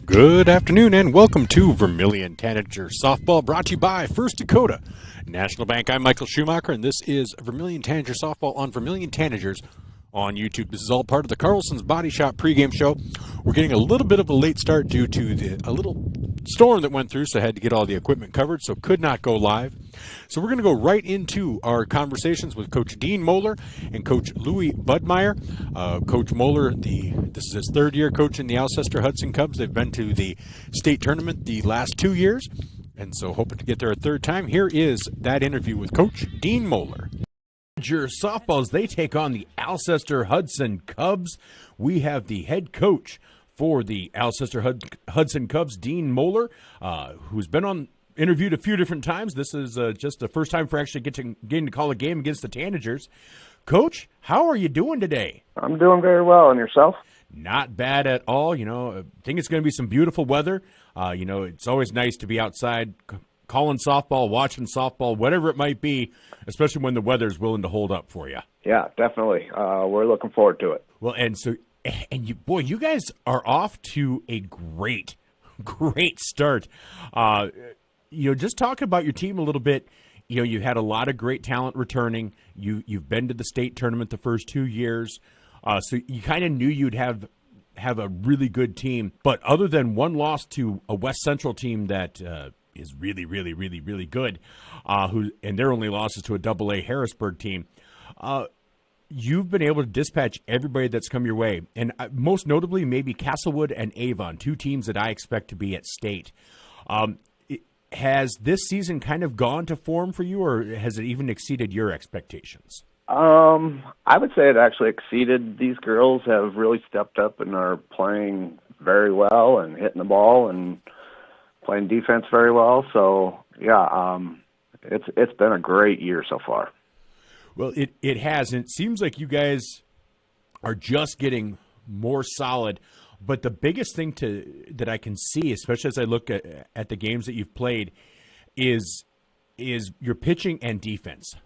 Good afternoon and welcome to Vermillion Tanagers Softball, brought to you by First Dakota National Bank. I'm Michael Schumacher, and this is Vermillion Tanager Softball on Vermillion Tanagers on YouTube. This is all part of the Carlson's Body Shop pregame show. We're getting a little bit of a late start due to a little storm that went through, so I had to get all the equipment covered, so could not go live. So we're going to go right into our conversations with Coach Dean Moeller and Coach Louis Budmayr. Coach Moeller, this is his third year coaching the Alcester-Hudson Cubs. They've been to the state tournament the last 2 years, and so hoping to get there a third time. Here is that interview with Coach Dean Moeller. Your softballs, they take on the Alcester-Hudson Cubs. We have the head coach for the Alcester-Hudson Cubs, Dean Moeller, who's been interviewed a few different times. This is just the first time for actually getting to call a game against the Tanagers. Coach, how are you doing today? I'm doing very well. And yourself? Not bad at all. I think it's going to be some beautiful weather. It's always nice to be outside calling softball, watching softball, whatever it might be, especially when the weather's willing to hold up for you. Yeah, definitely. We're looking forward to it. Well, you guys are off to a great start. Just talking about your team a little bit. You've had a lot of great talent returning. You've been to the state tournament the first 2 years, so you kind of knew you'd have a really good team. But other than one loss to a West Central team that is really, really, really, really good, and their only loss is to a AA Harrisburg team, you've been able to dispatch everybody that's come your way, and most notably maybe Castlewood and Avon, two teams that I expect to be at state. Has this season kind of gone to form for you, or has it even exceeded your expectations? I would say it actually exceeded. These girls have really stepped up and are playing very well and hitting the ball and playing defense very well. So, yeah, it's been a great year so far. Well, it has, and it seems like you guys are just getting more solid. But the biggest thing that I can see, especially as I look at the games that you've played, is your pitching and defense.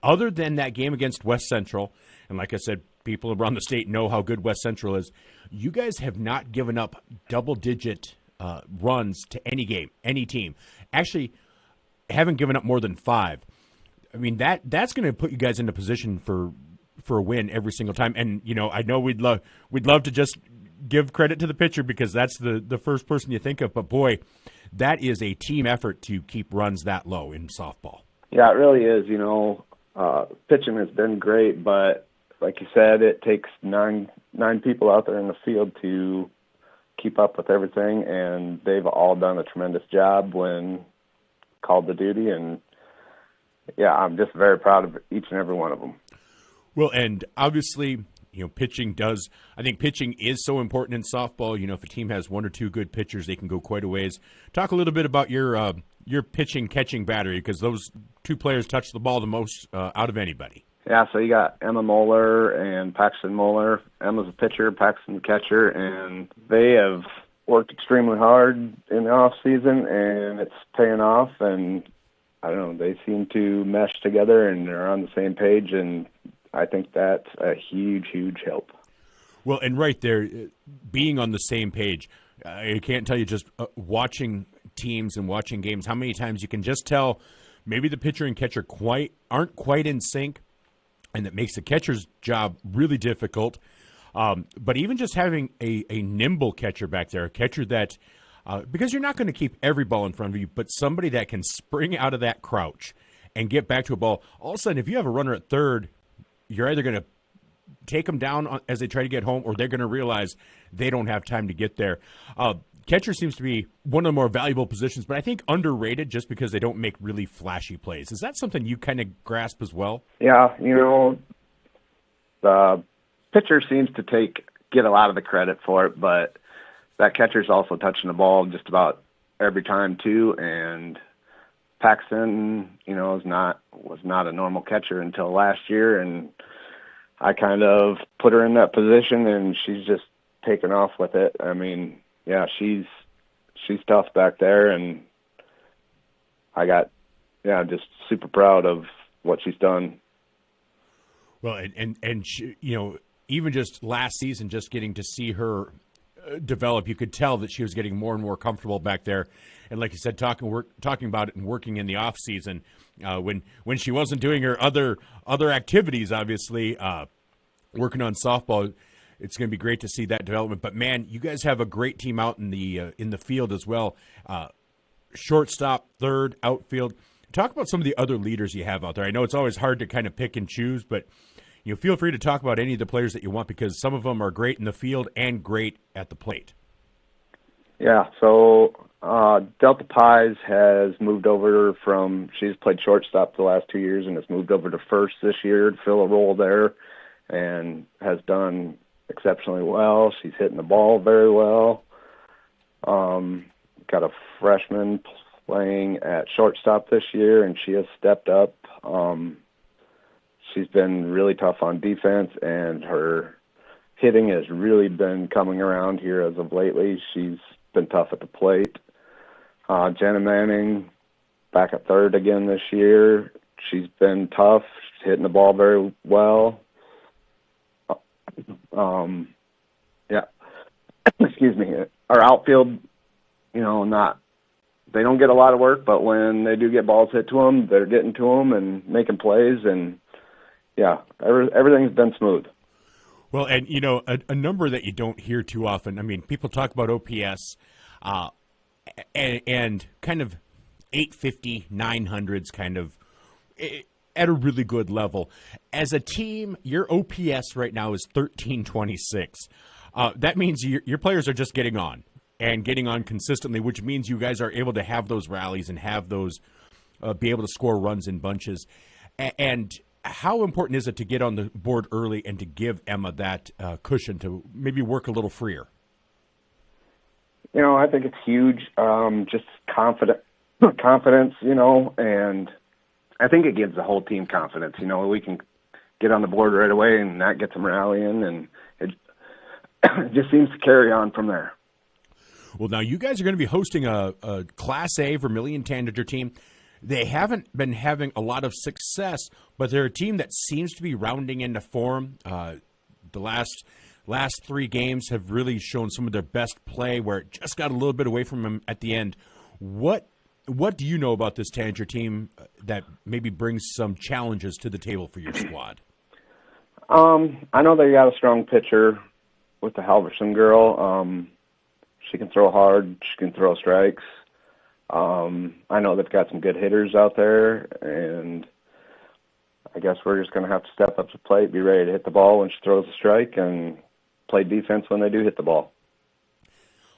Other than that game against West Central, and like I said, people around the state know how good West Central is, you guys have not given up double-digit runs to any game, any team. Actually, haven't given up more than 5. I mean, that's going to put you guys in a position for a win every single time. And, I know we'd love to just give credit to the pitcher because that's the first person you think of. But, boy, that is a team effort to keep runs that low in softball. Yeah, it really is. Pitching has been great, but like you said, it takes nine people out there in the field to keep up with everything, and they've all done a tremendous job when called to duty. And, yeah, I'm just very proud of each and every one of them. Well, and obviously – pitching I think pitching is so important in softball. If a team has one or two good pitchers, they can go quite a ways. Talk a little bit about your pitching catching battery, because those two players touch the ball the most out of anybody. Yeah, so you got Emma Moeller and Paxton Moeller. Emma's a pitcher, Paxton the catcher, and they have worked extremely hard in the off season, and it's paying off. And I don't know, they seem to mesh together and they're on the same page, and I think that's a huge, huge help. Well, and right there, being on the same page, I can't tell you, just watching teams and watching games, how many times you can just tell maybe the pitcher and catcher aren't quite in sync, and that makes the catcher's job really difficult. But even just having a nimble catcher back there, a catcher that, because you're not going to keep every ball in front of you, but somebody that can spring out of that crouch and get back to a ball. All of a sudden, if you have a runner at third, you're either going to take them down as they try to get home, or they're going to realize they don't have time to get there. Catcher seems to be one of the more valuable positions, but I think underrated just because they don't make really flashy plays. Is that something you kind of grasp as well? Yeah, the pitcher seems to get a lot of the credit for it, but that catcher's also touching the ball just about every time too. And Paxton, was not a normal catcher until last year, and I kind of put her in that position, and she's just taken off with it. I mean, yeah, she's tough back there, and just super proud of what she's done. Well, and she, even just last season, just getting to see her develop. You could tell that she was getting more and more comfortable back there. And like you said, talking about it and working in the off season, when she wasn't doing her other activities, obviously working on softball. It's going to be great to see that development. But man, you guys have a great team out in the field as well. Shortstop, third, outfield. Talk about some of the other leaders you have out there. I know it's always hard to kind of pick and choose, but feel free to talk about any of the players that you want, because some of them are great in the field and great at the plate. Yeah, so Delta Pies has moved over she's played shortstop the last 2 years and has moved over to first this year to fill a role there, and has done exceptionally well. She's hitting the ball very well. Got a freshman playing at shortstop this year, and she has stepped up. She's been really tough on defense, and her hitting has really been coming around here as of lately. She's been tough at the plate. Jenna Manning back at third again this year. She's been tough. She's hitting the ball very well. Yeah. Excuse me. Our outfield, they don't get a lot of work, but when they do get balls hit to them, they're getting to them and making plays, and yeah, everything's been smooth. Well, and a number that you don't hear too often. I mean, people talk about OPS, and kind of 850, 900s, kind of at a really good level. As a team, your OPS right now is 1326. That means your players are just getting on consistently, which means you guys are able to have those rallies and have those be able to score runs in bunches. And how important is it to get on the board early and to give Emma that cushion to maybe work a little freer? I think it's huge. Just confidence, and I think it gives the whole team confidence. We can get on the board right away, and that gets them rallying, and it just seems to carry on from there. Well, now you guys are going to be hosting a Class A Vermillion Tanager team. They haven't been having a lot of success, but they're a team that seems to be rounding into form. The last 3 games have really shown some of their best play, where it just got a little bit away from them at the end. What do you know about this Tanager team that maybe brings some challenges to the table for your squad? I know they got a strong pitcher with the Halverson girl. She can throw hard. She can throw strikes. I know they've got some good hitters out there, and I guess we're just going to have to step up to the plate, be ready to hit the ball when she throws a strike, and play defense when they do hit the ball.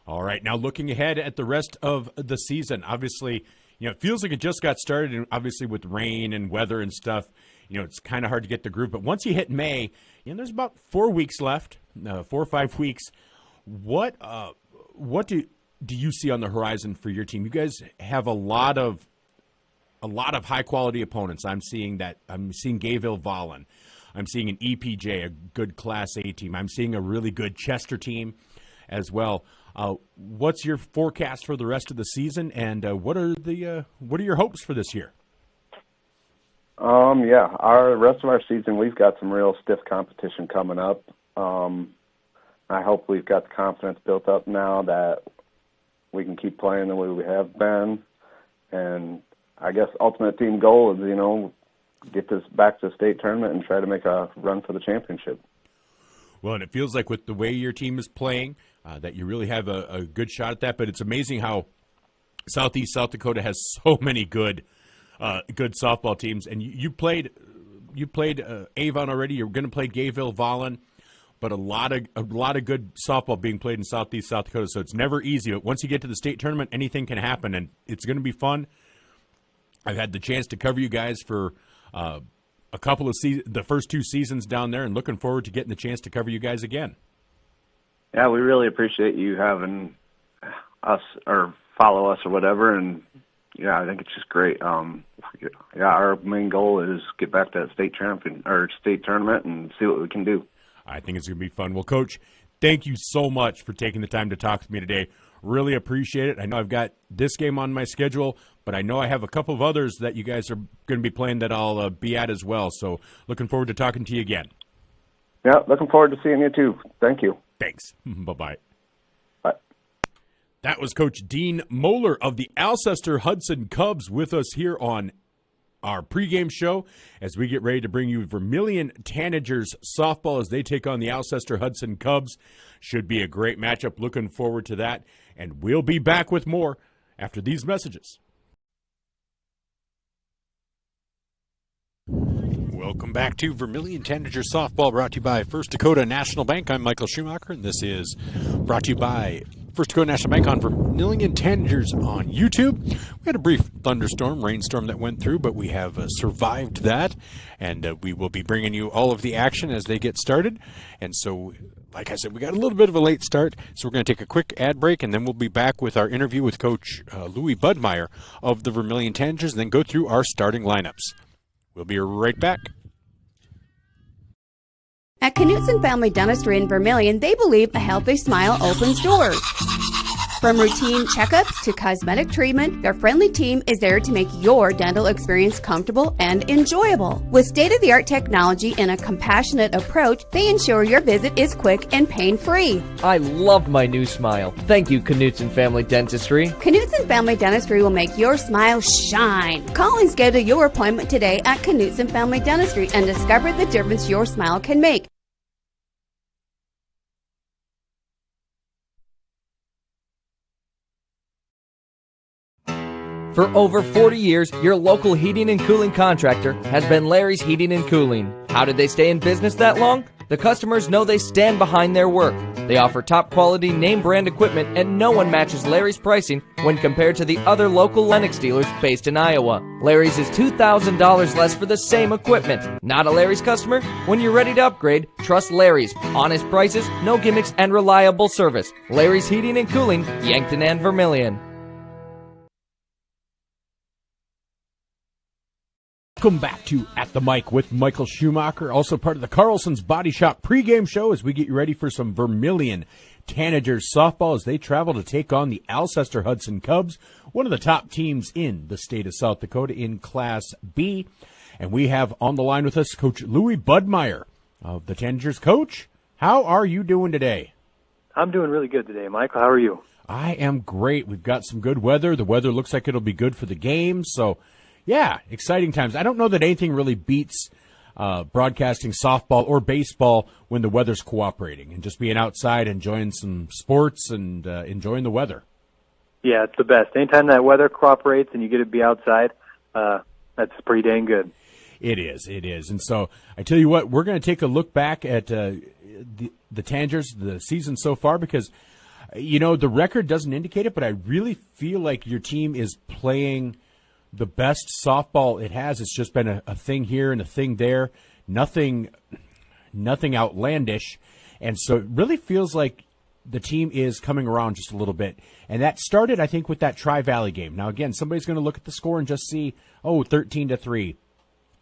All right, now looking ahead at the rest of the season, obviously, it feels like it just got started, and obviously with rain and weather and stuff, it's kind of hard to get the groove. But once you hit May, there's about 4 weeks left, 4 or 5 weeks. What do you see on the horizon for your team? You guys have a lot of high quality opponents. I'm seeing Gayville Vollen. I'm seeing an EPJ, a good Class A team. I'm seeing a really good Chester team as well. What's your forecast for the rest of the season, and what are your hopes for this year? Our rest of our season, we've got some real stiff competition coming up. I hope we've got the confidence built up now that we can keep playing the way we have been. And I guess ultimate team goal is, get this back to the state tournament and try to make a run for the championship. Well, and it feels like with the way your team is playing, that you really have a good shot at that. But it's amazing how Southeast South Dakota has so many good softball teams. And you played Avon already. You're going to play Gayville Vollen. But a lot of good softball being played in Southeast South Dakota, so it's never easy. But once you get to the state tournament, anything can happen, and it's going to be fun. I've had the chance to cover you guys for a couple of the first 2 seasons down there, and looking forward to getting the chance to cover you guys again. Yeah, we really appreciate you having us or follow us or whatever, and I think it's just great. Our main goal is get back to that state tournament and see what we can do. I think it's going to be fun. Well, Coach, thank you so much for taking the time to talk with me today. Really appreciate it. I know I've got this game on my schedule, but I know I have a couple of others that you guys are going to be playing that I'll be at as well. So looking forward to talking to you again. Yeah, looking forward to seeing you too. Thank you. Thanks. Bye-bye. That was Coach Dean Moeller of the Alcester-Hudson Cubs with us here on our pregame show as we get ready to bring you Vermillion Tanagers softball as they take on the Alcester-Hudson Cubs. Should be a great matchup. Looking forward to that. And we'll be back with more after these messages. Welcome back to Vermillion Tanager Softball, brought to you by First Dakota National Bank. I'm Michael Schumacher, and this is brought to you by First Dakota National Bank on Vermillion Tanagers on YouTube. We had a brief rainstorm that went through, but we have survived that, and we will be bringing you all of the action as they get started. And so, like I said, we got a little bit of a late start, so we're going to take a quick ad break, and then we'll be back with our interview with Coach Louis Budmayr of the Vermillion Tanagers, and then go through our starting lineups. We'll be right back. At Knutson Family Dentistry in Vermillion, they believe a healthy smile opens doors. From routine checkups to cosmetic treatment, their friendly team is there to make your dental experience comfortable and enjoyable. With state-of-the-art technology and a compassionate approach, they ensure your visit is quick and pain-free. I love my new smile. Thank you, Knutson Family Dentistry. Knutson Family Dentistry will make your smile shine. Call and schedule your appointment today at Knutson Family Dentistry and discover the difference your smile can make. For over 40 years, your local heating and cooling contractor has been Larry's Heating and Cooling. How did they stay in business that long? The customers know they stand behind their work. They offer top quality name brand equipment, and no one matches Larry's pricing when compared to the other local Lennox dealers based in Iowa. Larry's is $2,000 less for the same equipment. Not a Larry's customer? When you're ready to upgrade, trust Larry's. Honest prices, no gimmicks, and reliable service. Larry's Heating and Cooling, Yankton and Vermillion. Welcome back to At the Mic with Michael Schumacher, also part of the Carlson's Body Shop pregame show as we get you ready for some Vermillion Tanagers softball as they travel to take on the Alcester-Hudson Cubs, one of the top teams in the state of South Dakota in Class B. And we have on the line with us Coach Louis Budmayr of the Tanagers. Coach, how are you doing today? I'm doing really good today, Michael. How are you? I am great. We've got some good weather. The weather looks like it'll be good for the game, so yeah, exciting times. I don't know that anything really beats broadcasting softball or baseball when the weather's cooperating and just being outside, enjoying some sports and enjoying the weather. Yeah, it's the best. Anytime that weather cooperates and you get to be outside, that's pretty dang good. It is. And so I tell you what, we're going to take a look back at the Tanagers, the season so far, because, you know, the record doesn't indicate it, but I really feel like your team is playing the best softball it has. It's just been a thing here and a thing there, nothing outlandish. And so it really feels like the team is coming around just a little bit. And that started, I think, with that Tri-Valley game. Now, again, somebody's going to look at the score and just see, 13-3.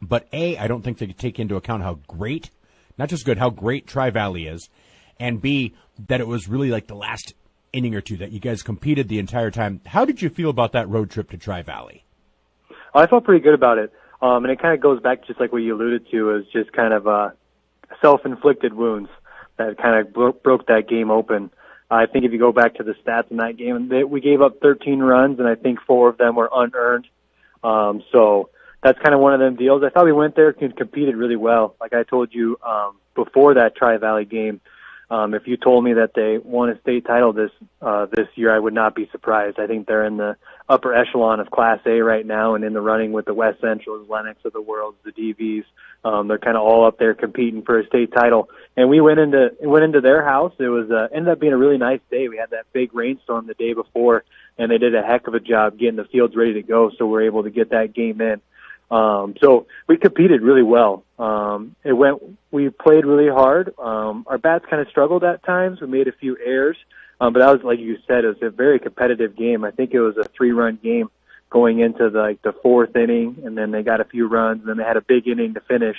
But A, I don't think they take into account how great, not just good, how great Tri-Valley is. And B, that it was really like the last inning or two that you guys competed the entire time. How did you feel about that road trip to Tri-Valley? I felt pretty good about it. And it kind of goes back just like what you alluded to, is just kind of self-inflicted wounds that kind of broke that game open. I think if you go back to the stats in that game, we gave up 13 runs, and I think 4 of them were unearned. So that's kind of one of them deals. I thought we went there and competed really well. Like I told you before that Tri-Valley game, if you told me that they won a state title this year, I would not be surprised. I think they're in the upper echelon of Class A right now and in the running with the West Centrals, Lennox of the world, the DVs. They're kind of all up there competing for a state title. And we went into their house. It was ended up being a really nice day. We had that big rainstorm the day before, and they did a heck of a job getting the fields ready to go, so we're able to get that game in. So we competed really well. We played really hard. Our bats kind of struggled at times. We made a few errors. But that was, like you said, it was a very competitive game. I think it was a 3-run game going into the 4th inning, and then they got a few runs, and then they had a big inning to finish.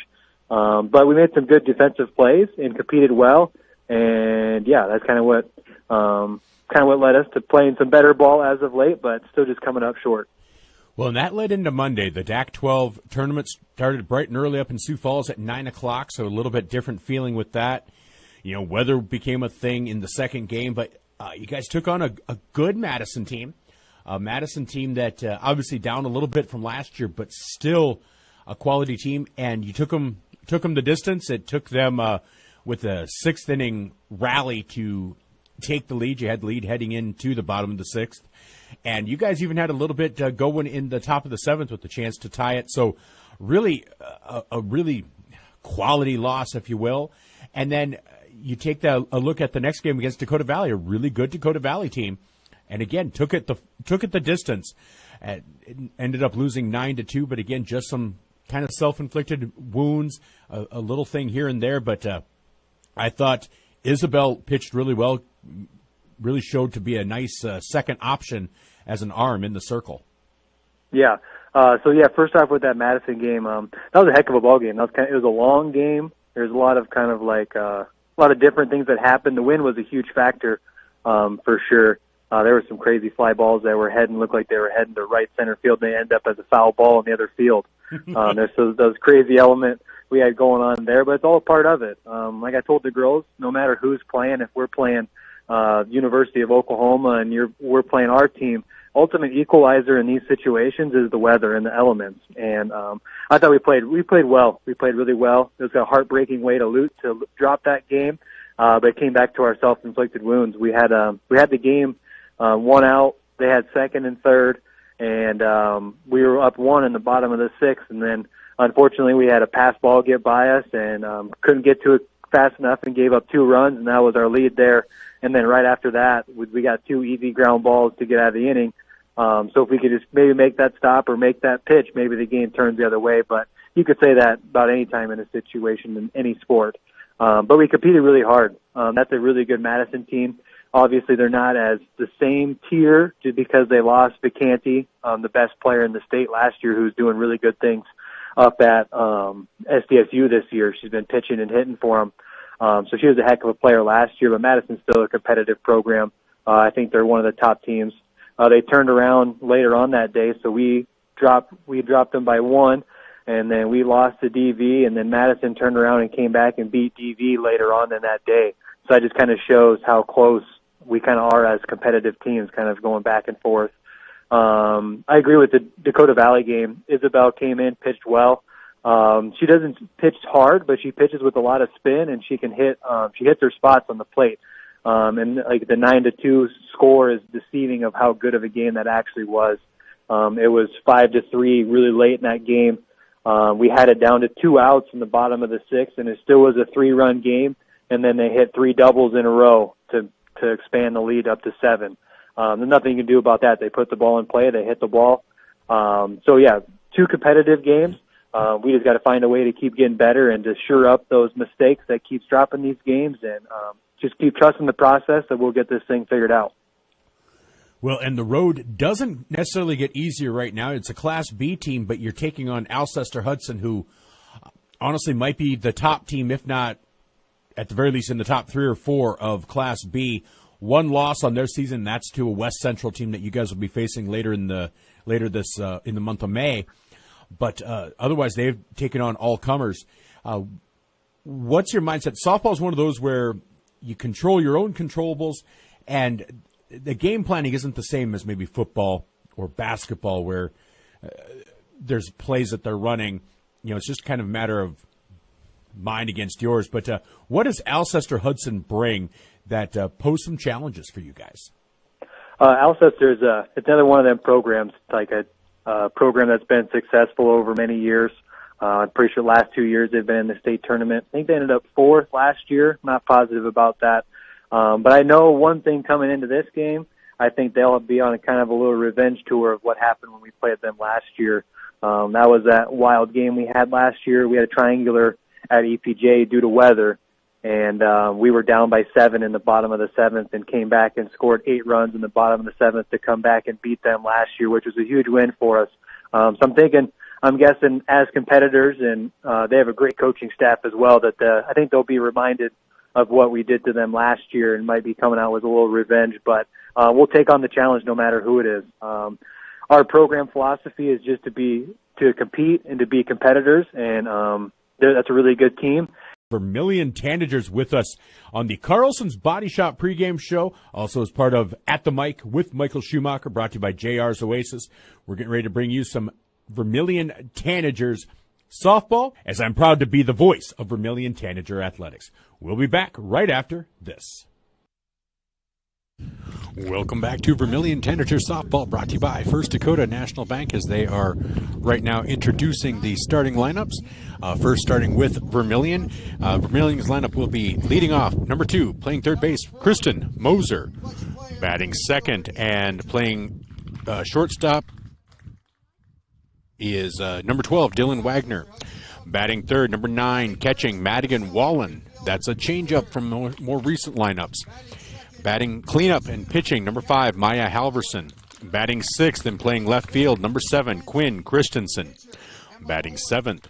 But we made some good defensive plays and competed well. And yeah, that's kind of what led us to playing some better ball as of late, but still just coming up short. Well, and that led into Monday. The DAC-12 tournament started bright and early up in Sioux Falls at 9 o'clock, so a little bit different feeling with that. You know, weather became a thing in the second game, but You guys took on a good Madison team. A Madison team that obviously down a little bit from last year, but still a quality team. And you took them the distance. It took them with a sixth inning rally to take the lead. You had the lead heading into the bottom of the sixth, and you guys even had a little bit going in the top of the seventh with the chance to tie it. So really, a really quality loss, if you will. And then you take a look at the next game against Dakota Valley, a really good Dakota Valley team. And again, took it the distance. It ended up losing 9-2, but again, just some kind of self-inflicted wounds, a little thing here and there. But I thought Isabel pitched really well, really showed to be a nice second option as an arm in the circle. Yeah. First off with that Madison game, that was a heck of a ball game. It was a long game. There's a lot of a lot of different things that happened. The wind was a huge factor for sure. There were some crazy fly balls that looked like they were heading to right center field, and they end up as a foul ball in the other field. There's those crazy element we had going on there, but it's all a part of it. Like I told the girls, no matter who's playing, if we're playing University of Oklahoma and we're playing our team, ultimate equalizer in these situations is the weather and the elements. And I thought we played well. We played really well. It was a heartbreaking way to drop that game, but it came back to our self-inflicted wounds. We had the game. One out, they had second and third, and we were up one in the bottom of the sixth, and then unfortunately we had a pass ball get by us and couldn't get to it fast enough and gave up 2 runs, and that was our lead there. And then right after that, we got 2 easy ground balls to get out of the inning. So if we could just maybe make that stop or make that pitch, maybe the game turns the other way. But you could say that about any time in a situation in any sport. But we competed really hard. That's a really good Madison team. Obviously, they're not as the same tier just because they lost Vicanti, the best player in the state last year, who's doing really good things up at SDSU this year. She's been pitching and hitting for them. So she was a heck of a player last year, but Madison's still a competitive program. I think they're one of the top teams. They turned around later on that day, so we dropped them by 1, and then we lost to DV, and then Madison turned around and came back and beat DV later on in that day. So that just kind of shows how close we kind of are as competitive teams, kind of going back and forth. I agree with the Dakota Valley game. Isabel came in, pitched well. She doesn't pitch hard, but she pitches with a lot of spin, and she can hit. She hits her spots on the plate. And like the 9-2 score is deceiving of how good of a game that actually was. It was 5-3 really late in that game. We had it down to 2 outs in the bottom of the 6th, and it still was a 3-run game. And then they hit 3 doubles in a row to expand the lead up to 7. There's nothing you can do about that. They put the ball in play. They hit the ball. 2 competitive games. We just got to find a way to keep getting better and to shore up those mistakes that keeps dropping these games, and just keep trusting the process that we'll get this thing figured out. Well, and the road doesn't necessarily get easier right now. It's a Class B team, but you're taking on Alcester-Hudson, who honestly might be the top team, if not at the very least in the top 3 or 4 of Class B. 1 loss on their season, that's to a West Central team that you guys will be facing later in the month of May. But otherwise, they've taken on all comers. What's your mindset? Softball is one of those where you control your own controllables, and the game planning isn't the same as maybe football or basketball, where there's plays that they're running. It's just kind of a matter of mine against yours. But what does Alcester-Hudson bring that pose some challenges for you guys? Alcester it's another one of them programs, like a program that's been successful over many years. I'm pretty sure the last 2 years they've been in the state tournament. I think they ended up 4th last year. Not positive about that. But I know one thing coming into this game, I think they'll be on a kind of a little revenge tour of what happened when we played them last year. That was that wild game we had last year. We had a triangular at EPJ due to weather, and we were down by 7 in the bottom of the 7th and came back and scored 8 runs in the bottom of the 7th to come back and beat them last year, which was a huge win for us. So I'm guessing as competitors, and they have a great coaching staff as well, that I think they'll be reminded of what we did to them last year and might be coming out with a little revenge. But we'll take on the challenge no matter who it is. Our program philosophy is just to compete and to be competitors, and that's a really good team. Vermillion Tanagers with us on the Carlson's Body Shop pregame show, also as part of At the Mic with Michael Schumacher, brought to you by JR's Oasis. We're getting ready to bring you some Vermillion Tanagers softball, as I'm proud to be the voice of Vermillion Tanager Athletics. We'll be back right after this. Welcome back to Vermillion Tanager Softball, brought to you by First Dakota National Bank, as they are right now introducing the starting lineups. First starting with Vermillion. Vermillion's lineup will be leading off, number 2, playing third base, Kristen Moser. Batting second and playing shortstop is number 12, Dylan Wagner. Batting third, number 9, catching, Madigan Wallen. That's a change-up from more recent lineups. Batting cleanup and pitching, number 5, Maya Halverson. Batting sixth and playing left field, number 7, Quinn Christensen. Batting sixth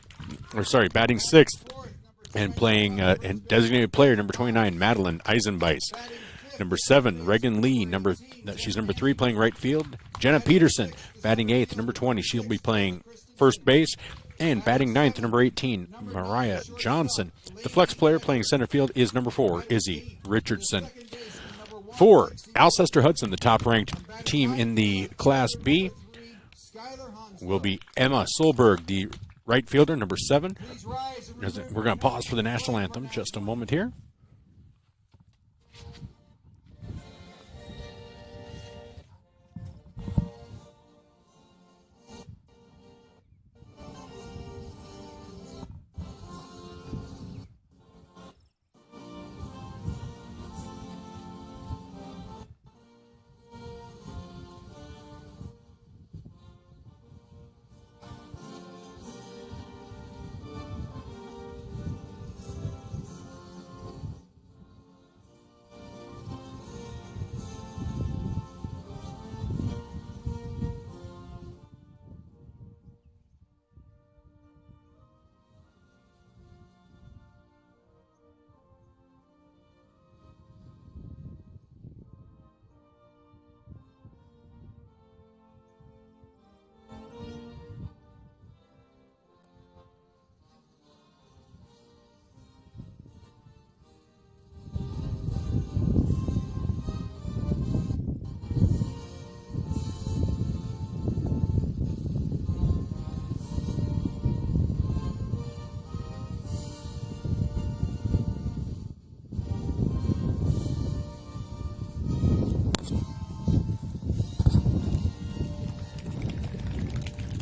and playing and designated player, number 29, Madeline Eisenbeis. Number 7, Regan Lee. She's number 3, playing right field. Jenna Peterson, batting 8th, number 20. She'll be playing first base. And batting 9th, number 18, Mariah Johnson. The flex player playing center field is number 4, Izzy Richardson. For Alcester-Hudson, the top-ranked team in the Class B, will be Emma Solberg, the right fielder, number 7. We're going to pause for the national anthem just a moment here.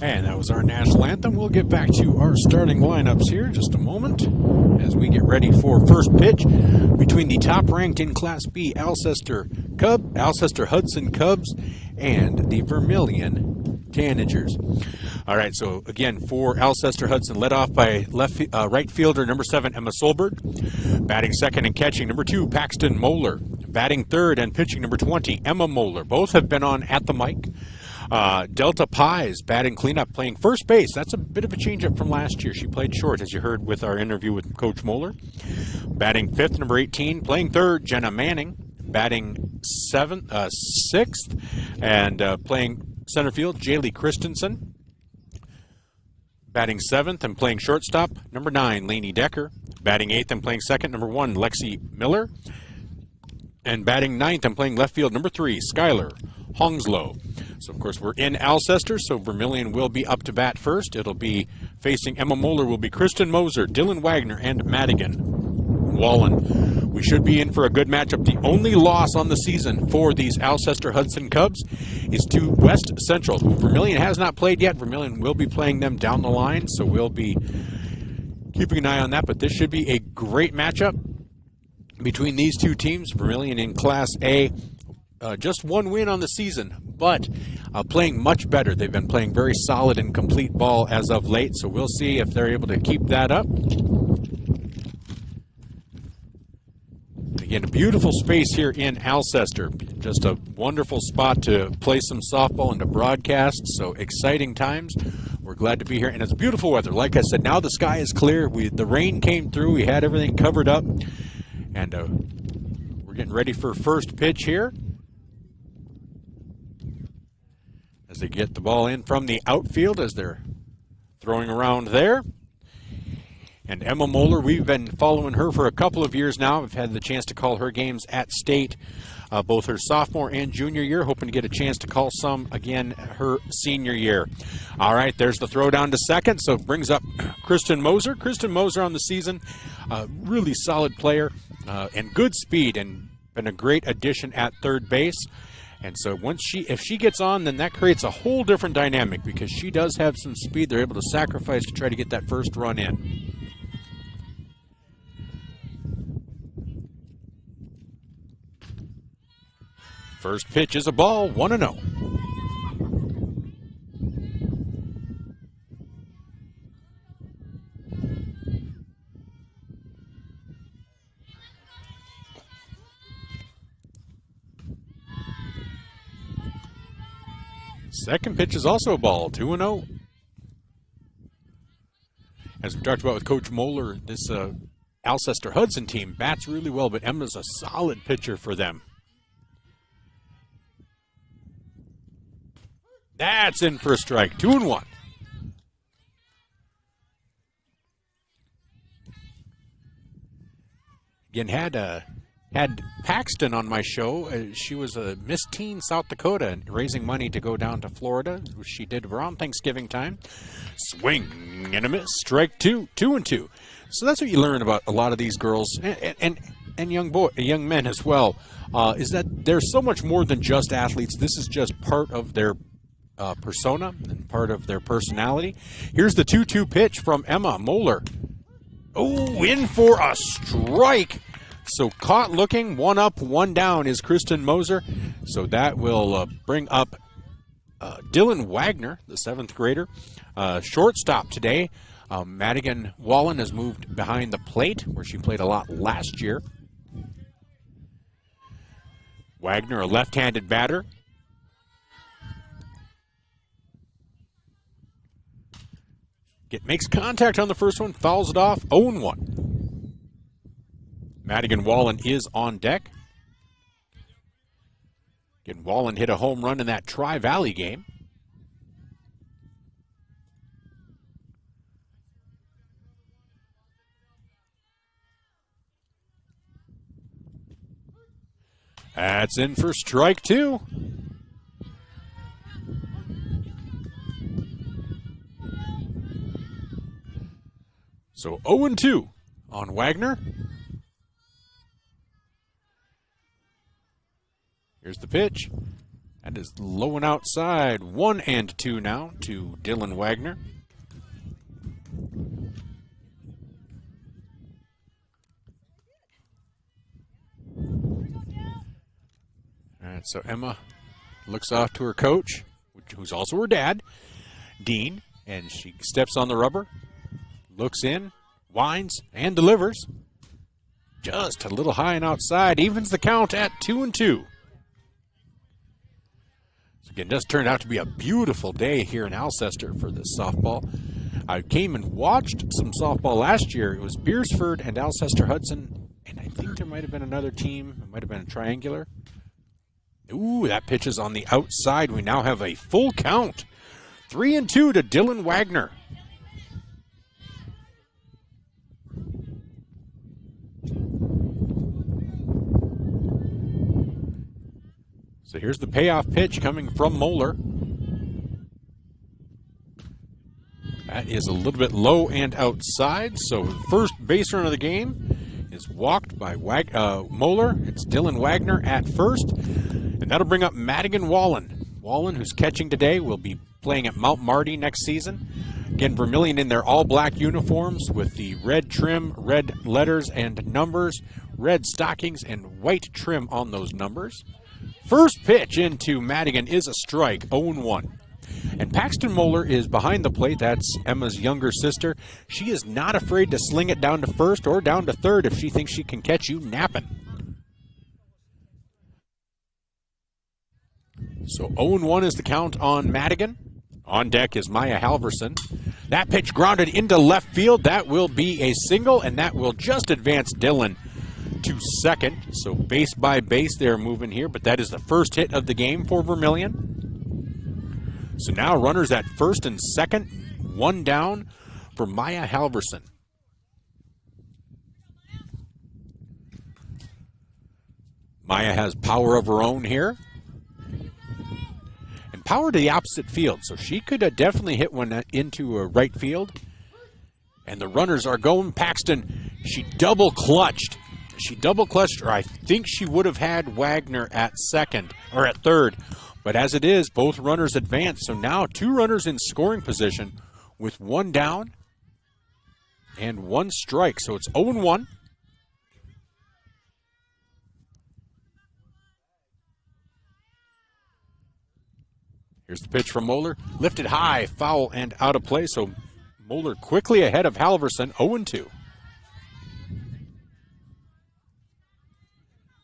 And that was our national anthem. We'll get back to our starting lineups here in just a moment as we get ready for first pitch between the top-ranked in Class B Alcester-Hudson Cubs and the Vermillion Tanagers. All right, so again, for Alcester-Hudson, led off by right fielder number 7, Emma Solberg. Batting second and catching, number 2, Paxton Moeller. Batting third and pitching, number 20, Emma Moeller. Both have been on At the Mic. Delta Pies batting cleanup, playing first base. That's a bit of a change-up from last year. She played short, as you heard with our interview with Coach Moeller. Batting fifth, number 18. Playing third, Jenna Manning. Batting sixth, and playing center field, Jaylee Christensen. Batting seventh and playing shortstop, number 9, Lainey Decker. Batting eighth and playing second, number 1, Lexi Miller. And batting ninth and playing left field, number 3, Skylar Hongslow. So, of course, we're in Alcester, so Vermillion will be up to bat first. It'll be facing Emma Moeller, will be Kristen Moser, Dylan Wagner, and Madigan Wallen. We should be in for a good matchup. The only loss on the season for these Alcester-Hudson Cubs is to West Central, who Vermillion has not played yet. Vermillion will be playing them down the line, so we'll be keeping an eye on that. But this should be a great matchup between these two teams. Vermillion in Class A, just one win on the season, but playing much better. They've been playing very solid and complete ball as of late, so we'll see if they're able to keep that up. Again, a beautiful space here in Alcester. Just a wonderful spot to play some softball and to broadcast, so exciting times. We're glad to be here, and it's beautiful weather. Like I said, now the sky is clear. The rain came through. We had everything covered up, and we're getting ready for first pitch here as they get the ball in from the outfield as they're throwing around there. And Emma Moeller, we've been following her for a couple of years now. I've had the chance to call her games at state, both her sophomore and junior year, hoping to get a chance to call some again her senior year. All right, there's the throw down to second, so it brings up Kristen Moser. Kristen Moser on the season, really solid player and good speed, and been a great addition at third base. And so if she gets on, then that creates a whole different dynamic because she does have some speed they're able to sacrifice to try to get that first run in. First pitch is a ball, 1-0. Second pitch is also a ball, 2-0. As we talked about with Coach Moeller, this Alcester-Hudson team bats really well, but Emma's a solid pitcher for them. That's in for a strike, 2-1. Again, had Paxton on my show. She was a Miss Teen South Dakota and raising money to go down to Florida, which she did around Thanksgiving time. Swing and a miss, strike 2, 2-2. So that's what you learn about a lot of these girls and young men as well, is that there's so much more than just athletes. This is just part of their persona and part of their personality. Here's the 2-2 pitch from Emma Moeller. Oh, in for a strike. So caught looking, 1 up, 1 down is Kristen Moser. So that will bring up Dylan Wagner, the 7th grader. Shortstop today. Madigan Wallen has moved behind the plate, where she played a lot last year. Wagner, a left-handed batter. Makes contact on the first one, fouls it off, 0-1. Madigan Wallen is on deck. Again, Wallen hit a home run in that Tri-Valley game. That's in for strike 2. So 0-2 on Wagner. Here's the pitch. That is low and outside. 1-2 now to Dylan Wagner. All right, so Emma looks off to her coach, who's also her dad, Dean, and she steps on the rubber. Looks in, winds, and delivers. Just a little high and outside. Evens the count at 2-2. So again, it does turn out to be a beautiful day here in Alcester for this softball. I came and watched some softball last year. It was Beersford and Alcester-Hudson, and I think there might have been another team. It might have been a triangular. Ooh, that pitch is on the outside. We now have a full count. 3-2 to Dylan Wagner. So here's the payoff pitch coming from Moeller. That is a little bit low and outside. So the first base run of the game is walked by Moeller. It's Dylan Wagner at first. And that'll bring up Madigan Wallen. Wallen, who's catching today, will be playing at Mount Marty next season. Again, Vermillion in their all-black uniforms with the red trim, red letters and numbers, red stockings, and white trim on those numbers. First pitch into Madigan is a strike, 0-1. And Paxton Moeller is behind the plate. That's Emma's younger sister. She is not afraid to sling it down to first or down to third if she thinks she can catch you napping. So 0-1 is the count on Madigan. On deck is Maya Halverson. That pitch grounded into left field. That will be a single, and that will just advance Dylan to second. So base by base they're moving here, but that is the first hit of the game for Vermillion. So now runners at first and second, 1 down for Maya Halverson. Maya has power of her own here. And power to the opposite field, so she could definitely hit one into right field. And the runners are going. Paxton, she double clutched. Or I think she would have had Wagner at second, or at third. But as it is, both runners advance. So now 2 runners in scoring position with 1 down and 1 strike. So it's 0-1. Here's the pitch from Moeller. Lifted high, foul, and out of play. So Moeller quickly ahead of Halverson, 0-2.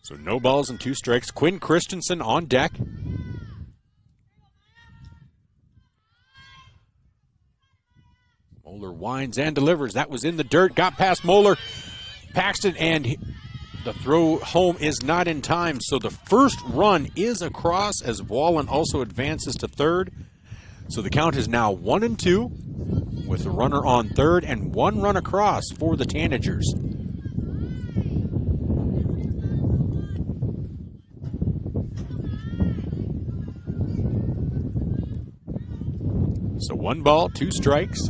So no balls and 2 strikes. Quinn Christensen on deck. Moeller winds and delivers. That was in the dirt. Got past Moeller. Paxton, and the throw home is not in time. So the first run is across as Wallen also advances to third. So the count is now 1-2 with a runner on third and 1 run across for the Tanagers. So 1 ball, 2 strikes.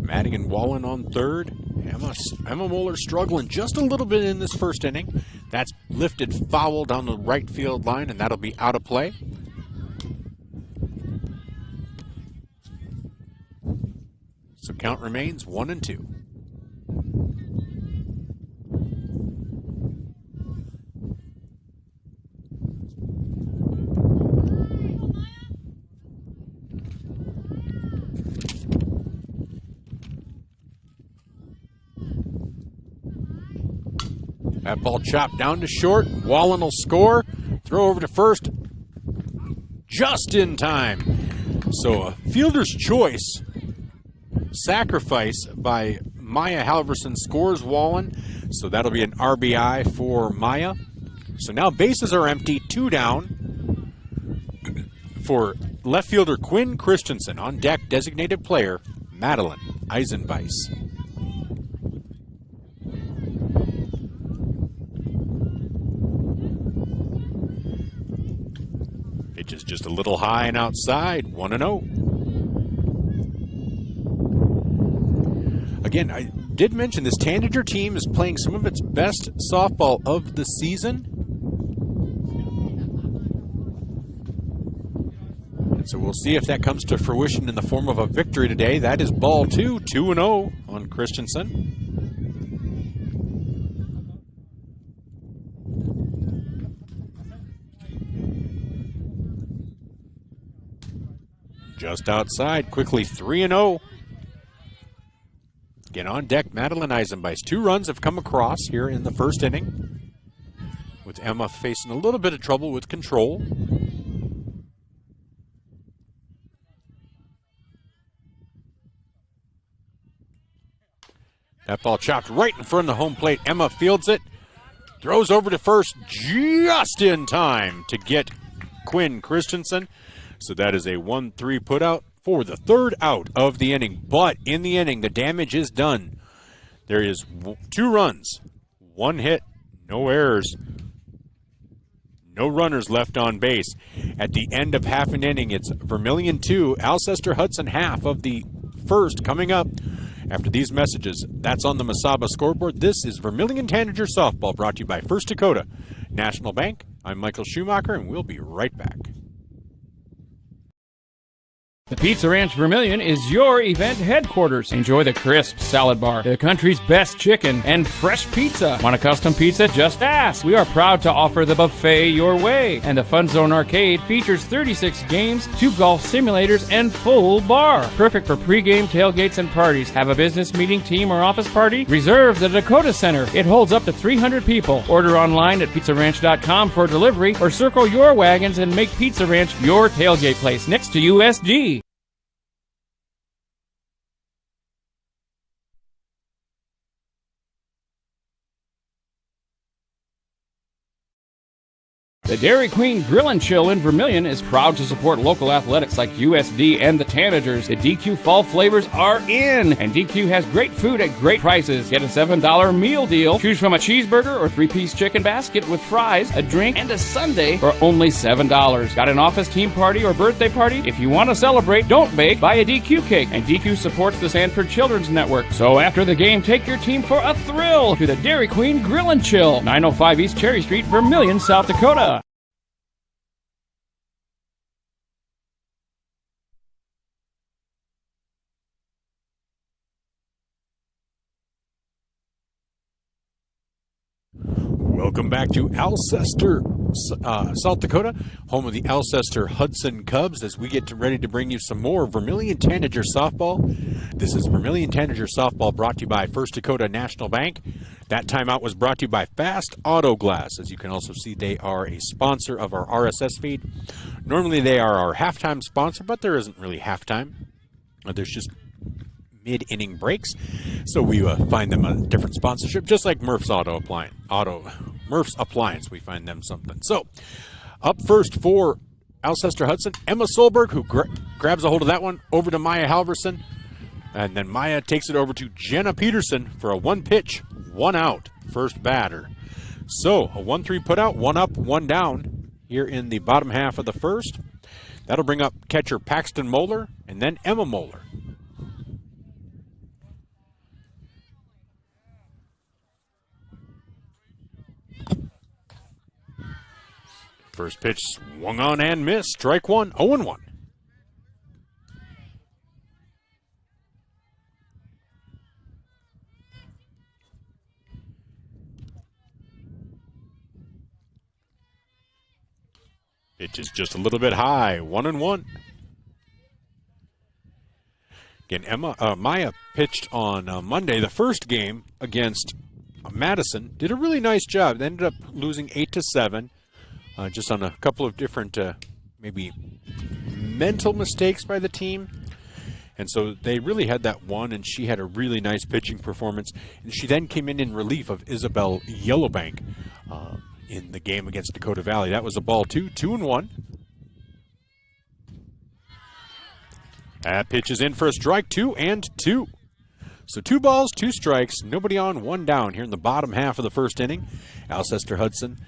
Madigan Wallen on third. Emma Moeller struggling just a little bit in this first inning. That's lifted foul down the right field line, and that'll be out of play. So count remains 1-2. That ball chopped down to short. Wallen will score. Throw over to first. Just in time. So a fielder's choice. Sacrifice by Maya Halverson scores Wallen. So that'll be an RBI for Maya. So now bases are empty. 2 down for left fielder Quinn Christensen. On deck, designated player Madeline Eisenbeiss. Pitch is just a little high and outside, 1-0. Again, I did mention this Tanager team is playing some of its best softball of the season. And so we'll see if that comes to fruition in the form of a victory today. That is ball 2, 2-0 on Christensen. Just outside, quickly 3-0. Again, on deck, Madeline Eisenbeiss. 2 runs have come across here in the first inning, with Emma facing a little bit of trouble with control. That ball chopped right in front of the home plate. Emma fields it, throws over to first just in time to get Quinn Christensen. So that is a 1-3 putout for the 3rd out of the inning. But in the inning, the damage is done. There is 2 runs, 1 hit, no errors, no runners left on base. At the end of half an inning, it's Vermillion 2, Alcester-Hudson half of the first coming up. After these messages, that's on the Masaba scoreboard. This is Vermillion Tanager Softball, brought to you by First Dakota National Bank. I'm Michael Schumacher, and we'll be right back. The Pizza Ranch Vermillion is your event headquarters. Enjoy the crisp salad bar, the country's best chicken, and fresh pizza. Want a custom pizza? Just ask. We are proud to offer the buffet your way. And the Fun Zone Arcade features 36 games, 2 golf simulators, and full bar. Perfect for pregame, tailgates, and parties. Have a business meeting, team, or office party? Reserve the Dakota Center. It holds up to 300 people. Order online at pizzaranch.com for delivery, or circle your wagons and make Pizza Ranch your tailgate place next to USG. The Dairy Queen Grill and Chill in Vermillion is proud to support local athletics like USD and the Tanagers. The DQ fall flavors are in, and DQ has great food at great prices. Get a $7 meal deal. Choose from a cheeseburger or 3-piece chicken basket with fries, a drink, and a sundae for only $7. Got an office team party or birthday party? If you want to celebrate, don't bake, buy a DQ cake. And DQ supports the Sanford Children's Network. So after the game, take your team for a thrill to the Dairy Queen Grill and Chill, 905 East Cherry Street, Vermillion, South Dakota. Welcome back to Alcester, South Dakota, home of the Alcester-Hudson Cubs, as we get ready to bring you some more Vermillion Tanager softball. This is Vermillion Tanager softball, brought to you by First Dakota National Bank. That timeout was brought to you by Fast Auto Glass. As you can also see, they are a sponsor of our RSS feed. Normally they are our halftime sponsor, but there isn't really halftime. There's just mid-inning breaks, so we find them a different sponsorship, just like Murph's Murph's Appliance. We find them something. So, up first for Alcester-Hudson, Emma Solberg, who grabs a hold of that one, over to Maya Halverson, and then Maya takes it over to Jenna Peterson for a 1-pitch, 1-out first batter. So, a 1-3 put out, 1 up, 1 down here in the bottom half of the first. That'll bring up catcher Paxton Moeller and then Emma Moeller. First pitch swung on and missed. Strike one, 0-1. Pitch is just a little bit high, 1-1. Again, Maya pitched on Monday, the first game against Madison. Did a really nice job. They ended up losing 8-7. Just on a couple of different, maybe mental mistakes by the team. And so they really had that one, and she had a really nice pitching performance. And she then came in relief of Isabel Yellowbank in the game against Dakota Valley. That was a ball 2-1. That pitch is in for a strike, 2-2. So 2 balls, 2 strikes, nobody on, 1 down here in the bottom half of the first inning. Alcester-Hudson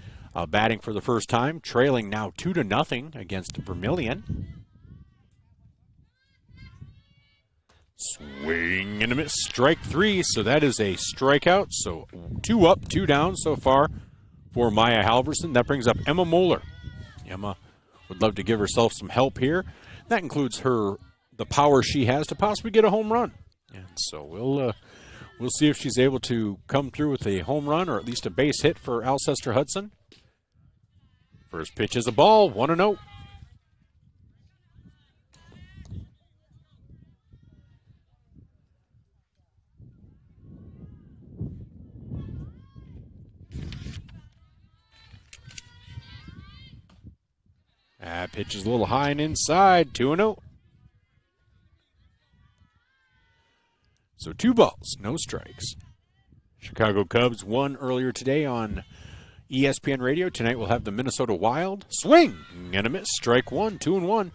batting for the first time, trailing now 2-0 against Vermillion. Swing and a miss, strike 3, so that is a strikeout. So 2 up, 2 down so far for Maya Halverson. That brings up Emma Moeller. Emma would love to give herself some help here. That includes the power she has to possibly get a home run. And so we'll see if she's able to come through with a home run or at least a base hit for Alcester-Hudson. First pitch is a ball, 1-0. That pitch is a little high and inside, 2-0. So 2 balls, no strikes. Chicago Cubs won earlier today on ESPN Radio. Tonight we'll have the Minnesota Wild. Swing and a miss. Strike 1, 2-1.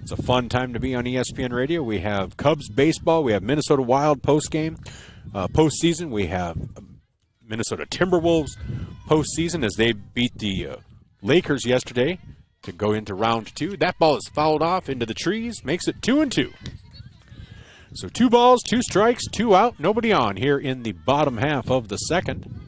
It's a fun time to be on ESPN Radio. We have Cubs baseball. We have Minnesota Wild postgame, postseason. We have Minnesota Timberwolves postseason as they beat the Lakers yesterday to go into round 2. That ball is fouled off into the trees, makes it 2-2. So 2 balls, 2 strikes, 2 out, nobody on here in the bottom half of the second.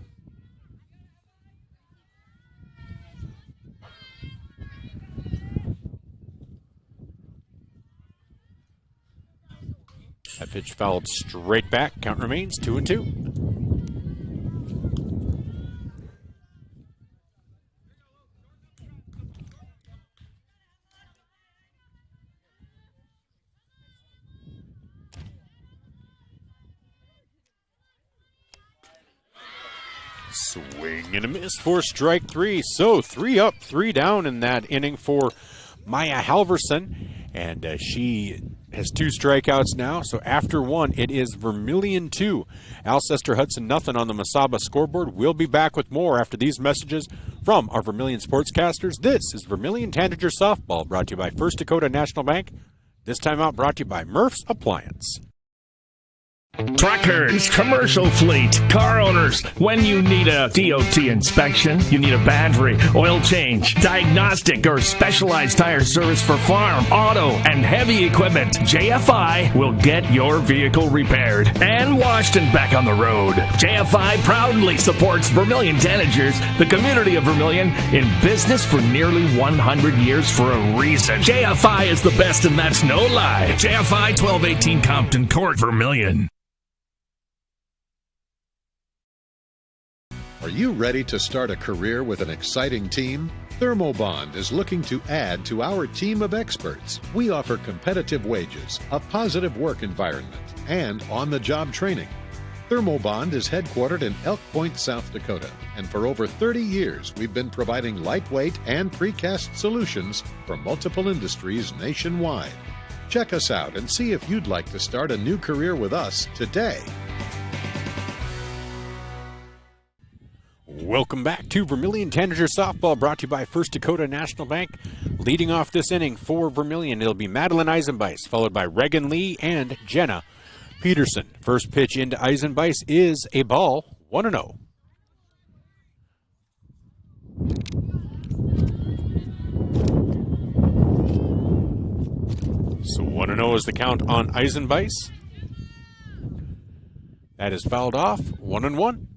That pitch fouled straight back. Count remains 2-2. Swing and a miss for strike 3. So 3 up, 3 down in that inning for Maya Halverson. And she has 2 strikeouts now. So after 1, it is Vermillion 2. Alcester-Hudson nothing on the Masaba scoreboard. We'll be back with more after these messages From our Vermillion sportscasters, this is Vermillion Tanagers Softball, brought to you by First Dakota National Bank. This time out brought to you by Murph's Appliance. Truckers, commercial fleet, car owners, when you need a DOT inspection, you need a battery, oil change, diagnostic, or specialized tire service for farm, auto, and heavy equipment, JFI will get your vehicle repaired and washed and back on the road. JFI proudly supports Vermillion Tanagers, the community of Vermillion, in business for nearly 100 years for a reason. JFI is the best, and that's no lie. JFI 1218 Compton Court, Vermillion. Are you ready to start a career with an exciting team? Thermobond is looking to add to our team of experts. We offer competitive wages, a positive work environment, and on-the-job training. Thermobond is headquartered in Elk Point, South Dakota, and for over 30 years we've been providing lightweight and precast solutions for multiple industries nationwide. Check us out and see if you'd like to start a new career with us today. Welcome back to Vermillion Tanagers Softball, brought to you by First Dakota National Bank. Leading off this inning for Vermillion, it'll be Madeline Eisenbeis, followed by Reagan Lee and Jenna Peterson. First pitch into Eisenbeis is a ball, 1-0. So 1-0 is the count on Eisenbeis. That is fouled off, 1-1.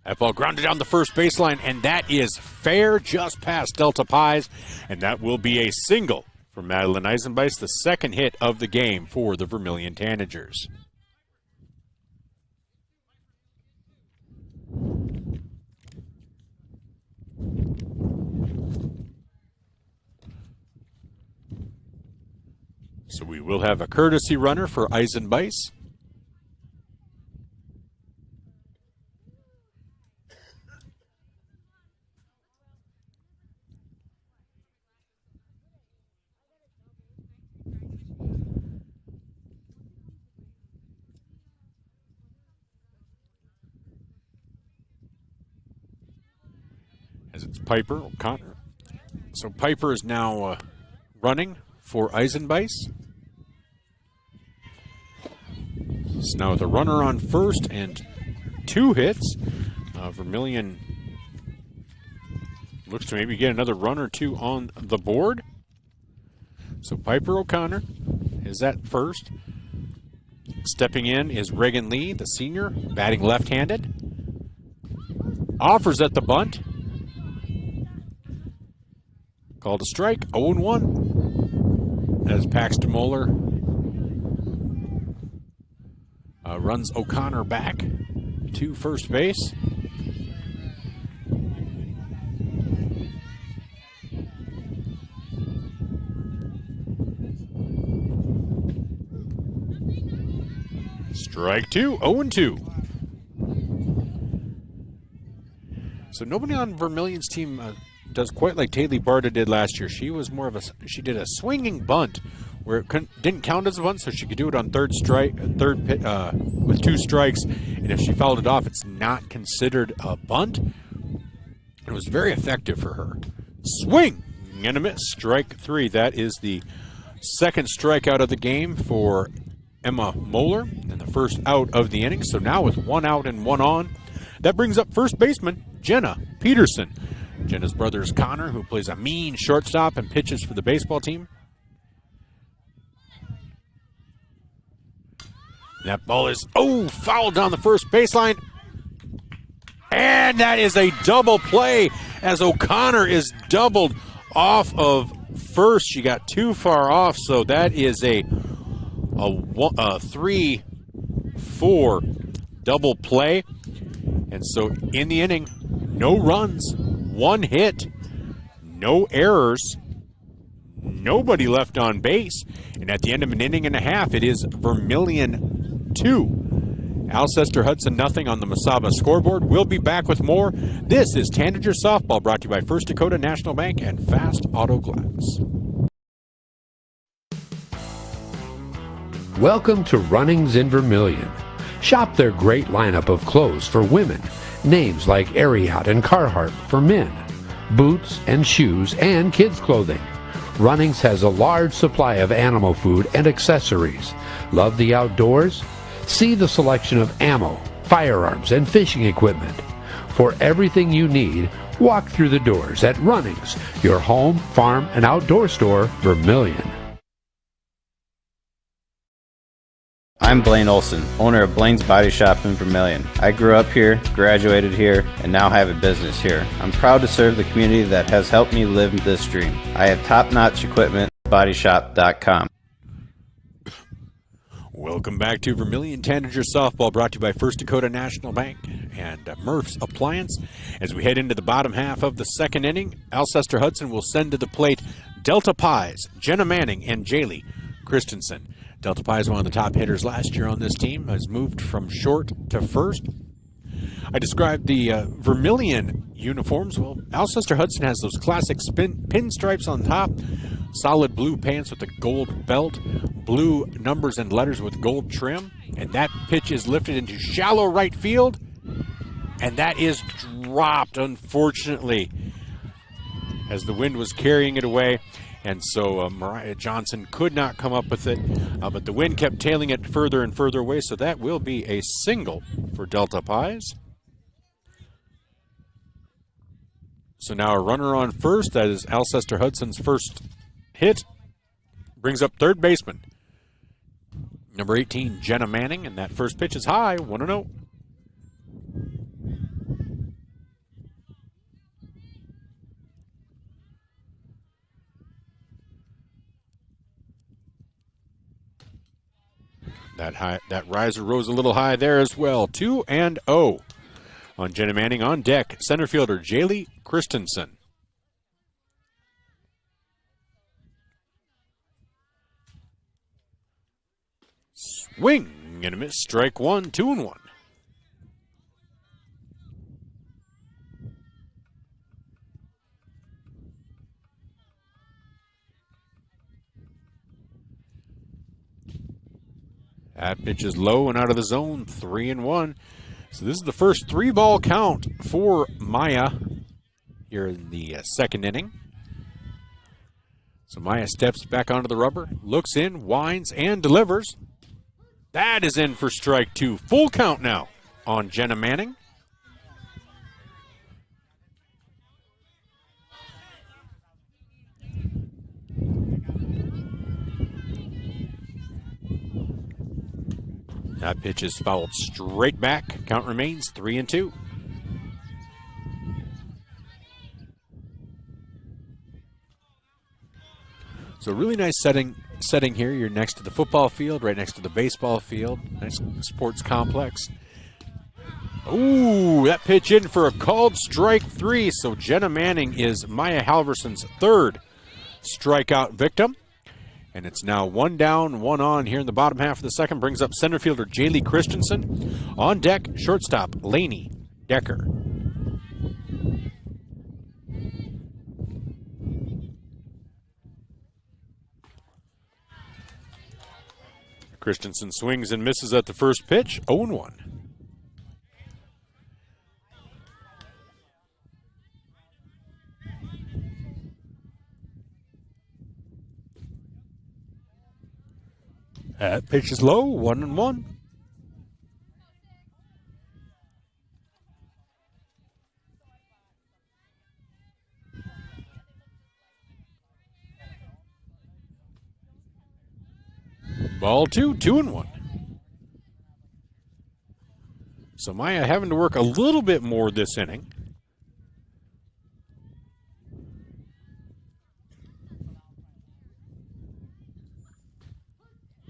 That ball grounded down the first baseline, and that is fair just past Delta Pies, and that will be a single for Madeline Eisenbeis, the second hit of the game for the Vermillion Tanagers. So we will have a courtesy runner for Eisenbeis. As it's Piper O'Connor. So Piper is now running for Eisenbeis. So now with a runner on first and two hits, Vermillion looks to maybe get another run or two on the board. So Piper O'Connor is at first. Stepping in is Reagan Lee, the senior, batting left-handed. Offers at the bunt. Called a strike, 0-1. As Paxton Moeller runs O'Connor back to first base. Strike two, 0-2. So nobody on Vermillion's team does quite like Taylor Barta did last year. She was more of she did a swinging bunt where it didn't count as a bunt, so she could do it on third pitch with two strikes, and if she fouled it off, it's not considered a bunt. It was very effective for her. Swing and a miss, strike three. That is the second strikeout of the game for Emma Moeller, and the first out of the inning. So now with one out and one on, that brings up first baseman Jenna Peterson. Jenna's brother is Connor, who plays a mean shortstop and pitches for the baseball team. That ball is, fouled down the first baseline. And that is a double play as O'Connor is doubled off of first. She got too far off, so that is a 3-4 double play. And so in the inning, no runs, one hit, no errors, nobody left on base. And at the end of an inning and a half, it is Vermillion 2 Alcester-Hudson nothing on the Masaba scoreboard. We'll be back with more. This is Tanager Softball, brought to you by First Dakota National Bank and Fast Auto Glass. Welcome to Runnings in Vermillion. Shop their great lineup of clothes for women. Names like Ariat and Carhartt for men. Boots and shoes and kids' clothing. Runnings has a large supply of animal food and accessories. Love the outdoors? See the selection of ammo, firearms, and fishing equipment. For everything you need, walk through the doors at Runnings, your home, farm, and outdoor store, Vermillion. I'm Blaine Olson, owner of Blaine's Body Shop in Vermillion. I grew up here, graduated here, and now have a business here. I'm proud to serve the community that has helped me live this dream. I have top-notch equipment, bodyshop.com. Welcome back to Vermillion Tanager Softball, brought to you by First Dakota National Bank and Murph's Appliance. As we head into the bottom half of the second inning, Alcester-Hudson will send to the plate Delta Pies, Jenna Manning, and Jaylee Christensen. Delta Pies, one of the top hitters last year on this team, has moved from short to first. I described the Vermillion uniforms. Well, Alcester-Hudson has those classic pinstripes on top, solid blue pants with a gold belt, blue numbers and letters with gold trim, and that pitch is lifted into shallow right field, and that is dropped, unfortunately, as the wind was carrying it away. And so Mariah Johnson could not come up with it, but the wind kept tailing it further and further away, so that will be a single for Delta Pies. So now a runner on first. That is Alcester-Hudson's first hit. Brings up third baseman, number 18, Jenna Manning, and that first pitch is high, 1-0. That riser rose a little high there as well. 2-0 on Jenna Manning. On deck, center fielder Jaylee Christensen. Swing and a miss. Strike one, 2-1. That pitch is low and out of the zone, 3-1. So this is the first 3-ball count for Maya here in the second inning. So Maya steps back onto the rubber, looks in, winds, and delivers. That is in for strike two. Full count now on Jenna Manning. That pitch is fouled straight back. Count remains 3-2. So really nice setting here. You're next to the football field, right next to the baseball field. Nice sports complex. Ooh, that pitch in for a called strike three. So Jenna Manning is Maya Halverson's third strikeout victim. And it's now 1 down, 1 on here in the bottom half of the second. Brings up center fielder Jaylee Christensen. On deck, shortstop Lainey Decker. Christensen swings and misses at the first pitch, 0-1. That pitch is low, 1-1. Ball two, 2-1. So Maya having to work a little bit more this inning.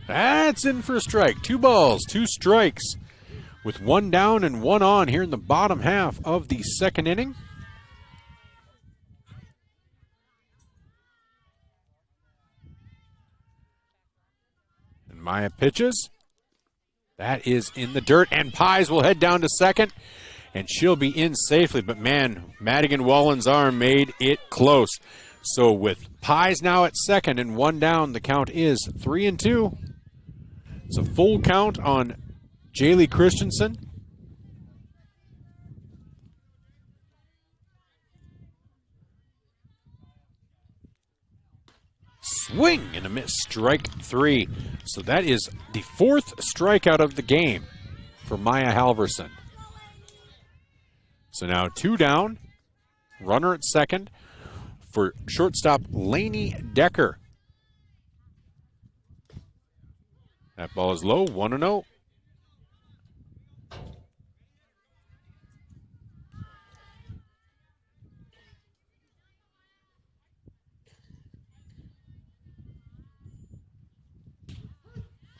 That's in for a strike. 2 balls, 2 strikes with 1 down and 1 on here in the bottom half of the second inning. And Maya pitches. That is in the dirt, and Pies will head down to second, and she'll be in safely. But, man, Madigan Wallen's arm made it close. So with Pies now at second and one down, the count is 3-2. It's a full count on Jaylee Christensen. Swing and a miss, strike three. So that is the fourth strikeout of the game for Maya Halverson. So now two down, runner at second for shortstop Lainey Decker. That ball is low, 1-0.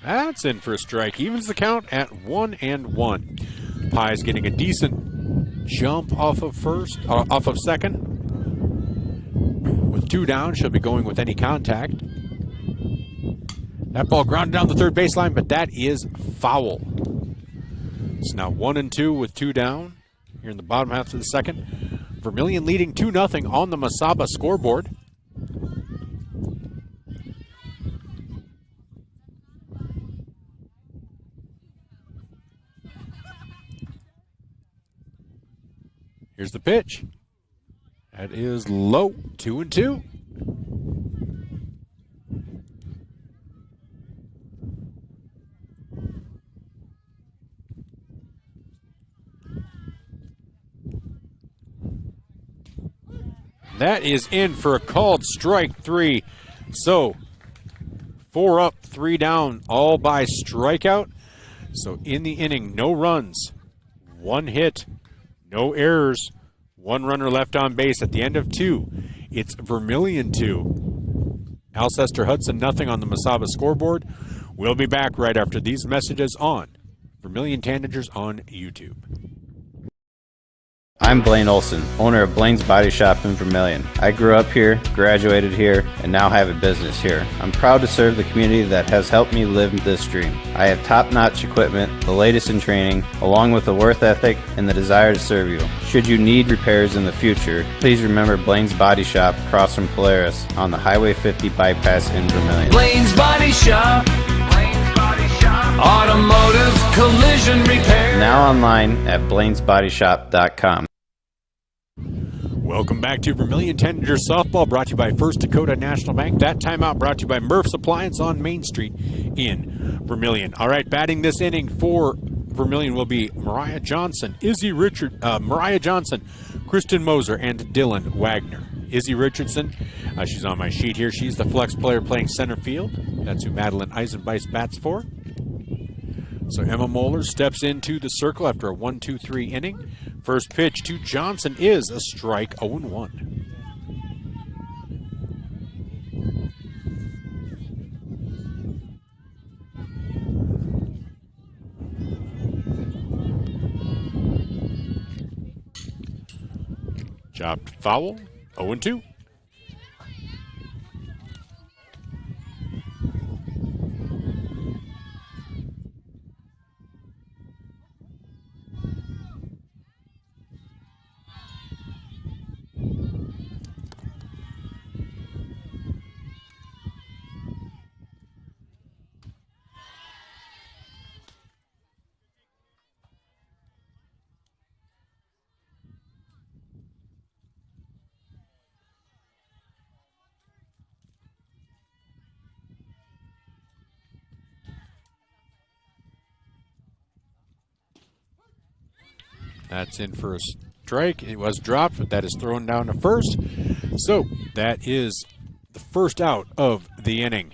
That's in for a strike. Evens the count at 1-1. Pies getting a decent jump off of second. With two down, she'll be going with any contact. That ball grounded down the third baseline, but that is foul. It's now 1-2 with two down here in the bottom half of the second. Vermillion leading 2-0 on the Masaba scoreboard. Here's the pitch. That is low, 2-2. That is in for a called strike three. So 4 up, 3 down, all by strikeout. So in the inning, no runs, 1 hit, no errors, 1 runner left on base at the end of 2. It's Vermillion 2, Alcester-Hudson nothing on the Masaba scoreboard. We'll be back right after these messages on Vermillion Tanagers on YouTube. I'm Blaine Olson, owner of Blaine's Body Shop in Vermillion. I grew up here, graduated here, and now have a business here. I'm proud to serve the community that has helped me live this dream. I have top-notch equipment, the latest in training, along with a worth ethic and the desire to serve you. Should you need repairs in the future, please remember Blaine's Body Shop across from Polaris on the Highway 50 bypass in Vermillion. Blaine's Body Shop. Automotive collision repair. Now online at blainesbodyshop.com. Welcome back to Vermillion Tanager Softball, brought to you by First Dakota National Bank. That timeout brought to you by Murph's Appliance on Main Street in Vermillion. All right, batting this inning for Vermillion will be Mariah Johnson, Mariah Johnson, Kristen Moser, and Dylan Wagner. Izzy Richardson, she's on my sheet here. She's the flex player playing center field. That's who Madeline Eisenbeiss bats for. So Emma Moeller steps into the circle after a 1-2-3 inning. First pitch to Johnson is a strike, 0-1. Chopped foul, 0-2. That's in for a strike. It was dropped, but that is thrown down to first. So that is the first out of the inning.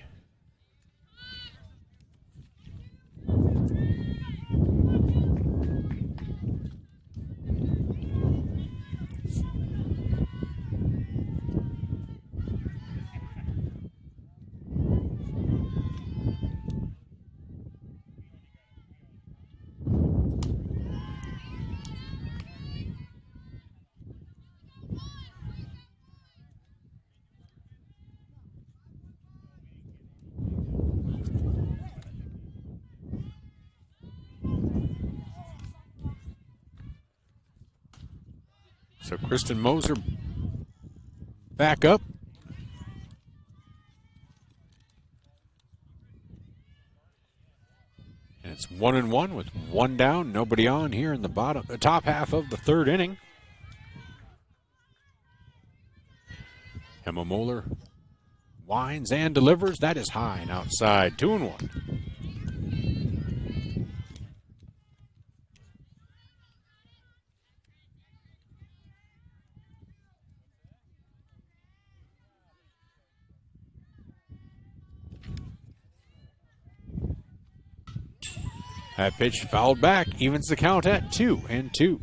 So Kristen Moser back up. And it's 1-1 with one down, nobody on here in the top half of the third inning. Emma Moeller winds and delivers. That is high and outside. 2-1. That pitch fouled back, evens the count at 2-2.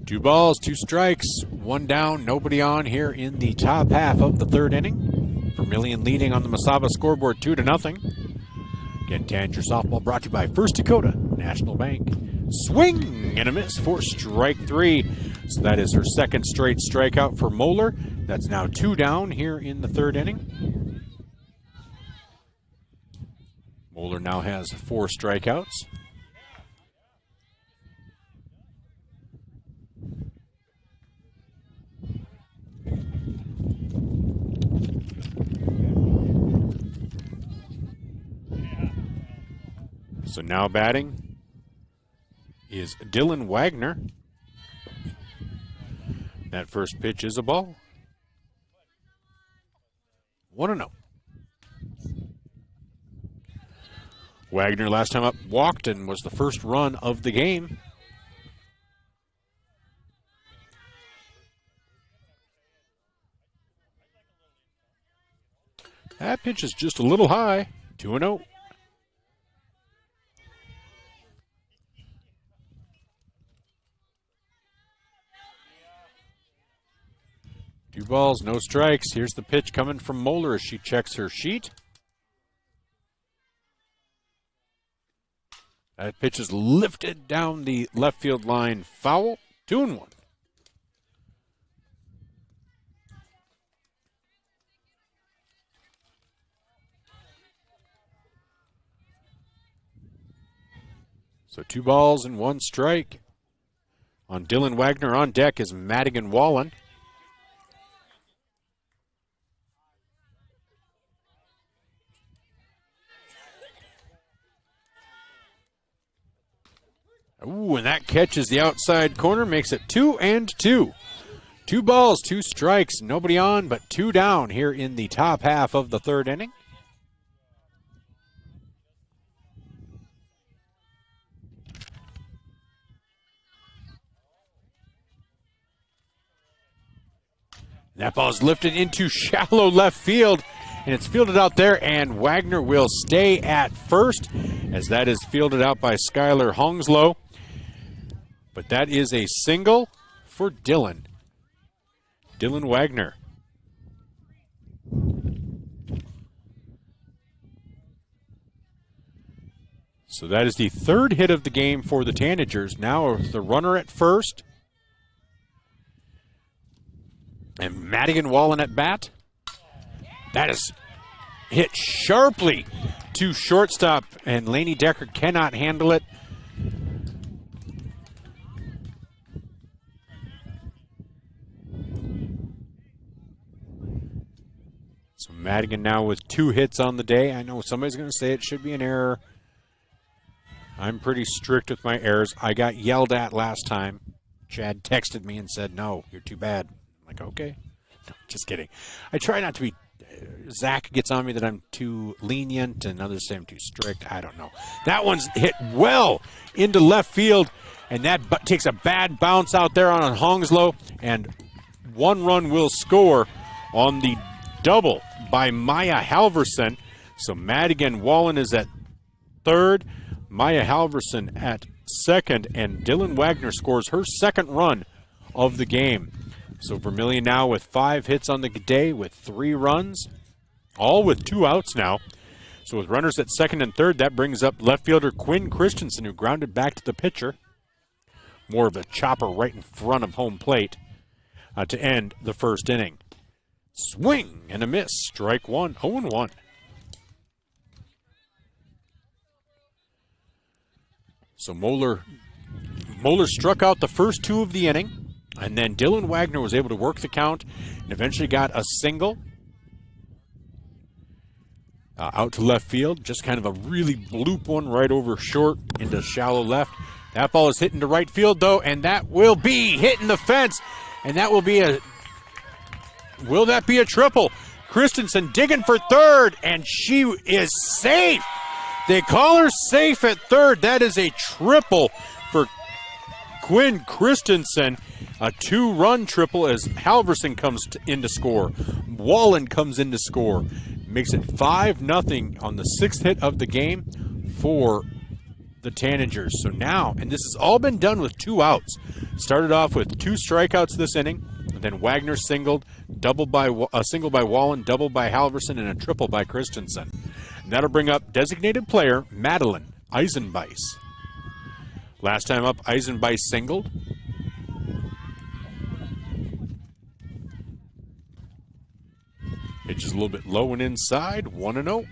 Two balls, two strikes, one down, nobody on here in the top half of the third inning. Vermillion leading on the Mesaba scoreboard 2-0. Again, Tanager softball brought to you by First Dakota National Bank. Swing and a miss for strike three. So that is her second straight strikeout for Moeller. That's now two down here in the third inning. Moeller now has 4 strikeouts. So now batting is Dylan Wagner. That first pitch is a ball. 1-0. Wagner last time up walked and was the first run of the game. That pitch is just a little high. 2-0. Two balls, no strikes. Here's the pitch coming from Moeller as she checks her sheet. That pitch is lifted down the left field line, foul. 2-1. So 2 balls and 1 strike. On Dylan Wagner on deck is Madigan Wallen. Ooh, and that catches the outside corner, makes it 2-2. 2 balls, 2 strikes, nobody on, but 2 down here in the top half of the third inning. That ball is lifted into shallow left field, and it's fielded out there, and Wagner will stay at first, as that is fielded out by Skylar Hongslow. But that is a single for Dylan. Dylan Wagner. So that is the 3rd hit of the game for the Tanagers. Now the runner at first. And Madigan Wallen at bat. That is hit sharply to shortstop, and Lainey Decker cannot handle it. So Madigan now with 2 hits on the day. I know somebody's going to say it should be an error. I'm pretty strict with my errors. I got yelled at last time. Chad texted me and said, "No, you're too bad." I'm like, okay. No, just kidding. I try not to be. Zach gets on me that I'm too lenient, and others say I'm too strict. I don't know. That one's hit well into left field, and that takes a bad bounce out there on Hongslow, and 1 run will score on the double by Maya Halverson. So Madigan Wallen is at 3rd, Maya Halverson at 2nd, and Dylan Wagner scores her 2nd run of the game. So Vermillion now with 5 hits on the day with 3 runs, all with 2 outs now. So with runners at 2nd and 3rd, that brings up left fielder Quinn Christensen, who grounded back to the pitcher. More of a chopper right in front of home plate to end the first inning. Swing and a miss. Strike 1, 0-1. So Moeller struck out the first two of the inning, and then Dylan Wagner was able to work the count and eventually got a single out to left field. Just kind of a really bloop one right over short into shallow left. That ball is hitting to right field, though, and that will be hitting the fence. And that will be will that be a triple? Christensen digging for third, and she is safe. They call her safe at third. That is a triple for Quinn Christensen. A 2-run triple as Halverson comes in to score. Wallen comes in to score. Makes it 5-0 on the 6th hit of the game for the Tanagers. So now, and this has all been done with 2 outs. Started off with 2 strikeouts this inning. Then Wagner singled, a single by Wallen, double by Halverson, and a triple by Christensen. And that'll bring up designated player Madeline Eisenbeis. Last time up, Eisenbeis singled. Pitch is a little bit low and inside, 1-0.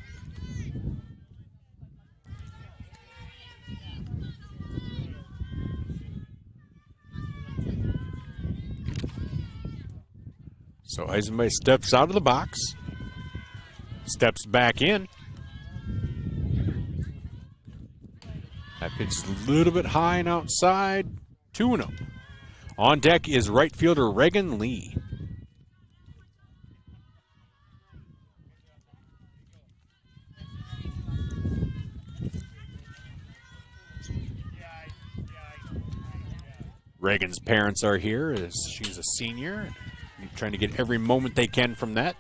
So Eisenbeis steps out of the box, steps back in. That pitch is a little bit high and outside, 2-0. On deck is right fielder Reagan Lee. Reagan's parents are here as she's a senior, trying to get every moment they can from that.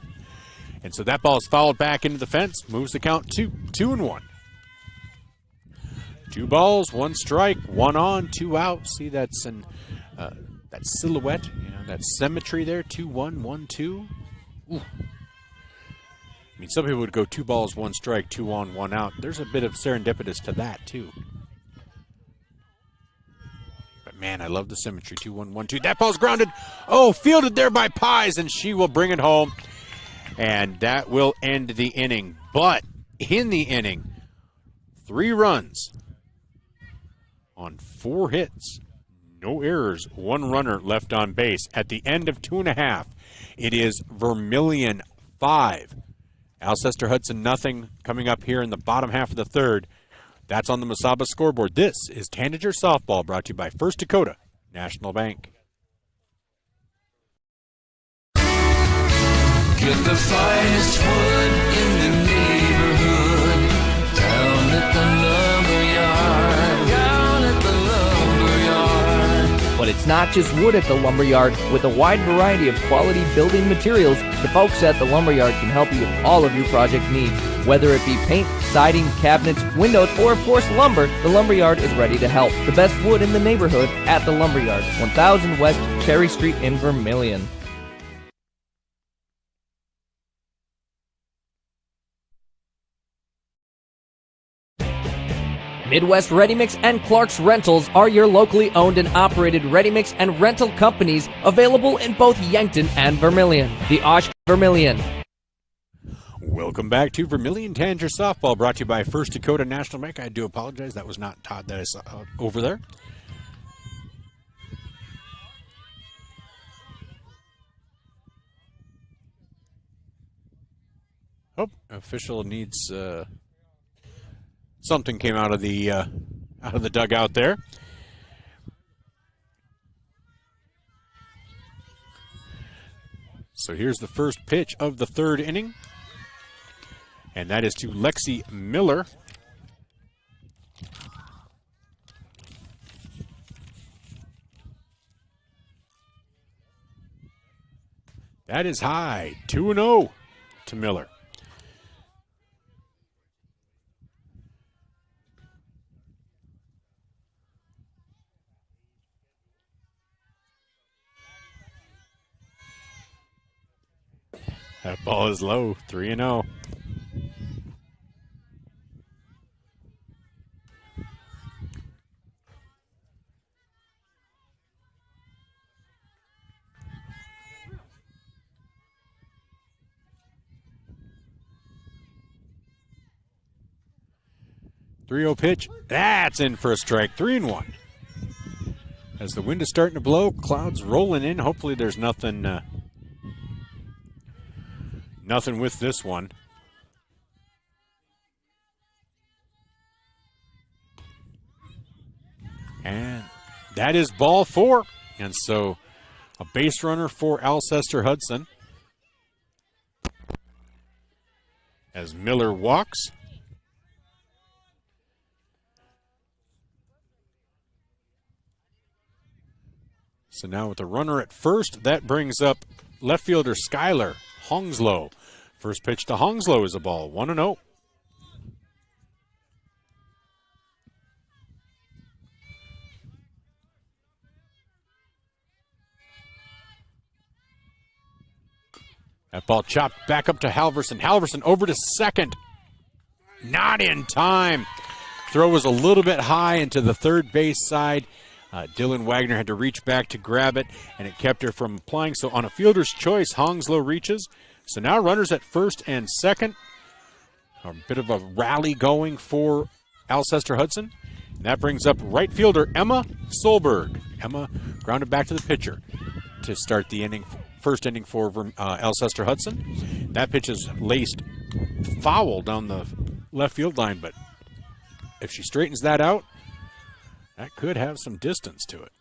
And so that ball is fouled back into the fence, moves the count to 2-1. 2 balls, 1 strike, 1 on, 2 out. See, that's that silhouette, that symmetry there, 2-1, 1-2. Ooh. I mean, some people would go 2 balls, 1 strike, 2 on, 1 out. There's a bit of serendipitous to that, too. Man, I love the symmetry. 2-1, 1-2. That ball's grounded. Oh, fielded there by Pies, and she will bring it home. And that will end the inning. But in the inning, 3 runs on 4 hits. No errors. 1 runner left on base. At the end of 2.5, it is Vermillion 5. Alcester-Hudson nothing coming up here in the bottom half of the 3rd. That's on the Masaba scoreboard. This is Tanager Softball, brought to you by First Dakota National Bank. Get the finest wood in the neighborhood. Down at the lumberyard. Down at the lumberyard. But it's not just wood at the lumberyard. With a wide variety of quality building materials, the folks at the lumberyard can help you with all of your project needs. Whether it be paint, siding, cabinets, windows, or of course lumber, the lumberyard is ready to help. The best wood in the neighborhood at the lumberyard, 1000 West Cherry Street in Vermillion. Midwest Ready Mix and Clark's Rentals are your locally owned and operated ready mix and rental companies available in both Yankton and Vermillion. The Osh Vermillion. Welcome back to Vermillion Tanagers Softball, brought to you by First Dakota National Bank. I do apologize. That was not Todd that I saw over there. Oh, official needs something came out of the dugout there. So here's the first pitch of the 3rd inning. And that is to Lexi Miller. That is high, 2-0 to Miller. That ball is low, 3-0. 3-0 pitch. That's in for a strike. 3-1. As the wind is starting to blow, clouds rolling in. Hopefully there's nothing with this one. And that is ball 4. And so a base runner for Alcester-Hudson as Miller walks. So now with the runner at first, that brings up left fielder Skylar Hongslow. First pitch to Hongslow is a ball, 1-0. That ball chopped back up to Halverson. Halverson over to second. Not in time. Throw was a little bit high into the third base side. Dylan Wagner had to reach back to grab it, and it kept her from applying. So on a fielder's choice, Hongslow reaches. So now runners at first and second. A bit of a rally going for Alcester-Hudson. And that brings up right fielder Emma Solberg. Emma grounded back to the pitcher to start the inning, first inning for Alcester-Hudson. That pitch is laced foul down the left field line, but if she straightens that out, that could have some distance to it.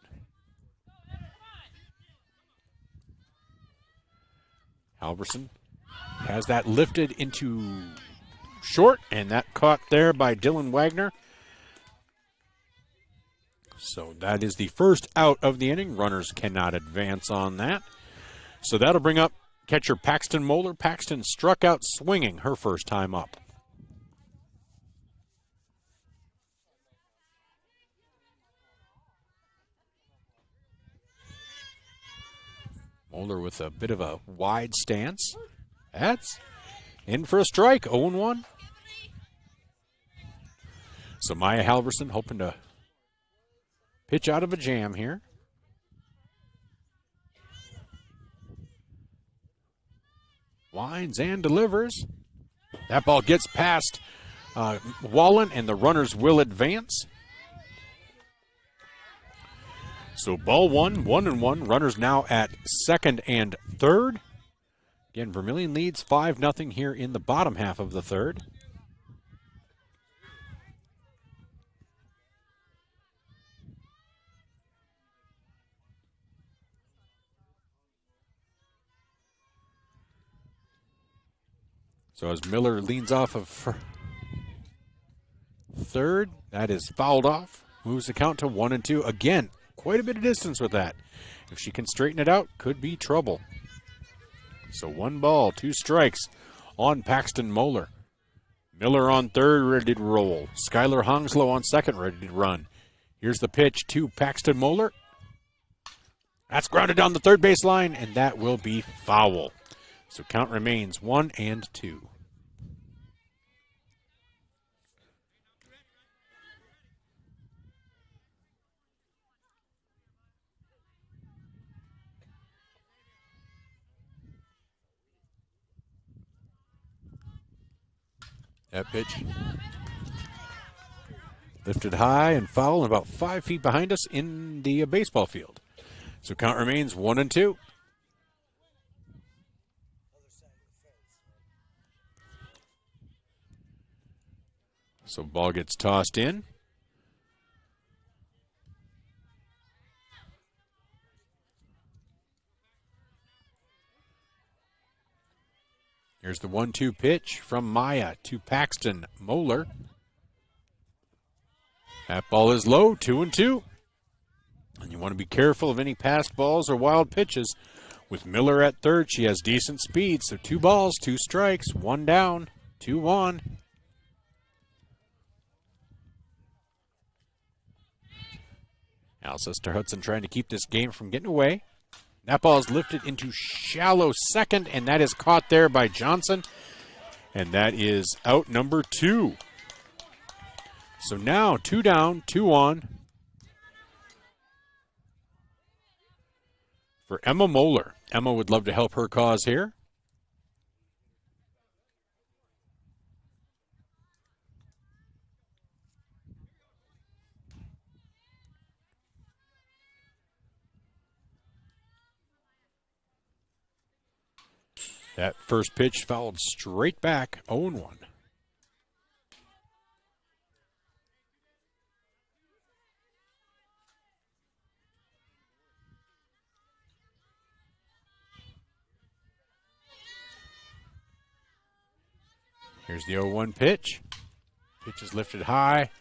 Halverson has that lifted into short, and that caught there by Dylan Wagner. So that is the first out of the inning. Runners cannot advance on that. So that'll bring up catcher Paxton Moeller. Paxton struck out swinging her first time up. Moeller with a bit of a wide stance. That's in for a strike, 0-1. So Maya Halverson hoping to pitch out of a jam here. Lines and delivers. That ball gets past Wallen, and the runners will advance. So ball 1-1. Runners now at second and third. Again, Vermillion leads 5-0 here in the bottom half of the third. So as Miller leans off of third, that is fouled off. Moves the count to 1-2. Again, quite a bit of distance with that. If she can straighten it out, could be trouble. So 1 ball, 2 strikes on Paxton Moeller. Miller on third, ready to roll. Skylar Hongslow on second, ready to run. Here's the pitch to Paxton Moeller. That's grounded down the third base line, and that will be foul. So count remains 1-2. That pitch lifted high and foul, and about 5 feet behind us in the baseball field. So count remains 1-2. So ball gets tossed in. Here's the 1-2 pitch from Maya to Paxton Moeller. That ball is low, 2-2. And you want to be careful of any passed balls or wild pitches. With Miller at third, she has decent speed. So 2 balls, 2 strikes, 1 down, 2-1. Alcester-Hudson trying to keep this game from getting away. That ball is lifted into shallow second, and that is caught there by Johnson. And that is out number 2. So now 2 down, 2 on for Emma Moeller. Emma would love to help her cause here. That first pitch fouled straight back, 0-1. Here's the 0-1 pitch. Pitch is lifted high.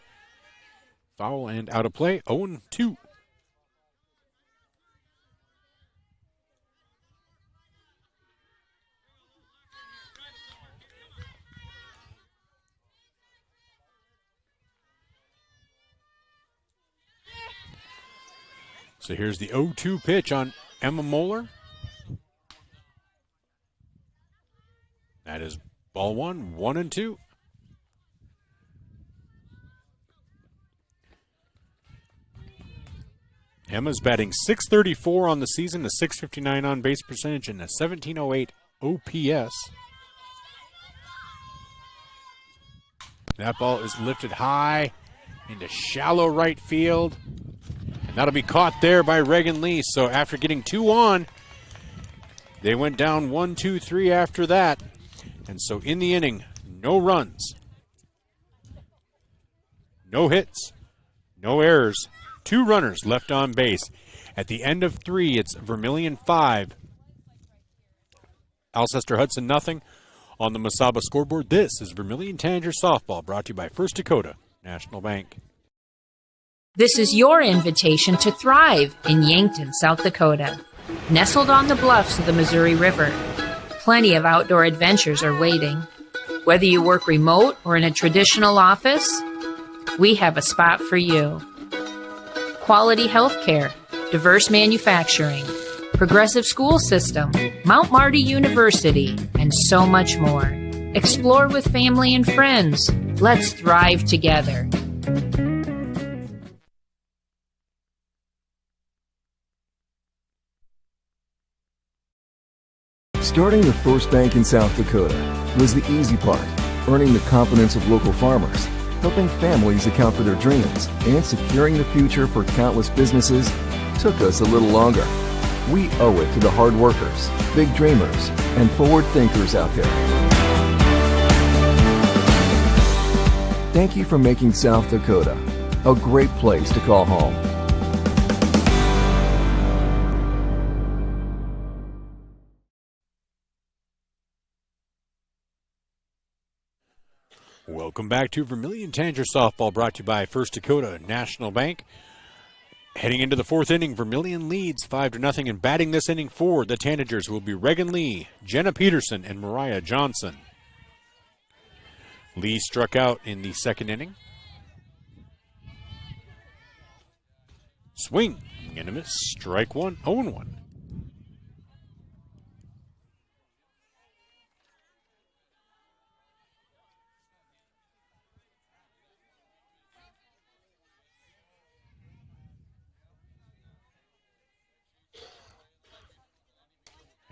Foul and out of play, 0-2. So here's the 0-2 pitch on Emma Moeller. That is ball one, 1-2. Emma's batting .634 on the season, a .659 on base percentage, and a .1708 OPS. That ball is lifted high into shallow right field. And that'll be caught there by Reagan Lee. So after getting 2 on, they went down 1, 2, 3 after that. And so in the inning, no runs, no hits, no errors, 2 runners left on base. At the end of 3, it's Vermillion 5, Alcester-Hudson nothing. On the Masaba scoreboard, this is Vermillion Tanager Softball, brought to you by First Dakota National Bank. This is your invitation to thrive in Yankton, South Dakota. Nestled on the bluffs of the Missouri River, plenty of outdoor adventures are waiting. Whether you work remote or in a traditional office, we have a spot for you. Quality health care, diverse manufacturing, progressive school system, Mount Marty University, and so much more. Explore with family and friends. Let's thrive together. Starting the first bank in South Dakota was the easy part, earning the confidence of local farmers, helping families account for their dreams, and securing the future for countless businesses took us a little longer. We owe it to the hard workers, big dreamers, and forward thinkers out there. Thank you for making South Dakota a great place to call home. Welcome back to Vermillion Tanagers Softball, brought to you by First Dakota National Bank. Heading into the 4th inning, Vermillion leads 5-0, and batting this inning for the Tanagers will be Reagan Lee, Jenna Peterson, and Mariah Johnson. Lee struck out in the 2nd inning. Swing and a miss, strike one, 0-1.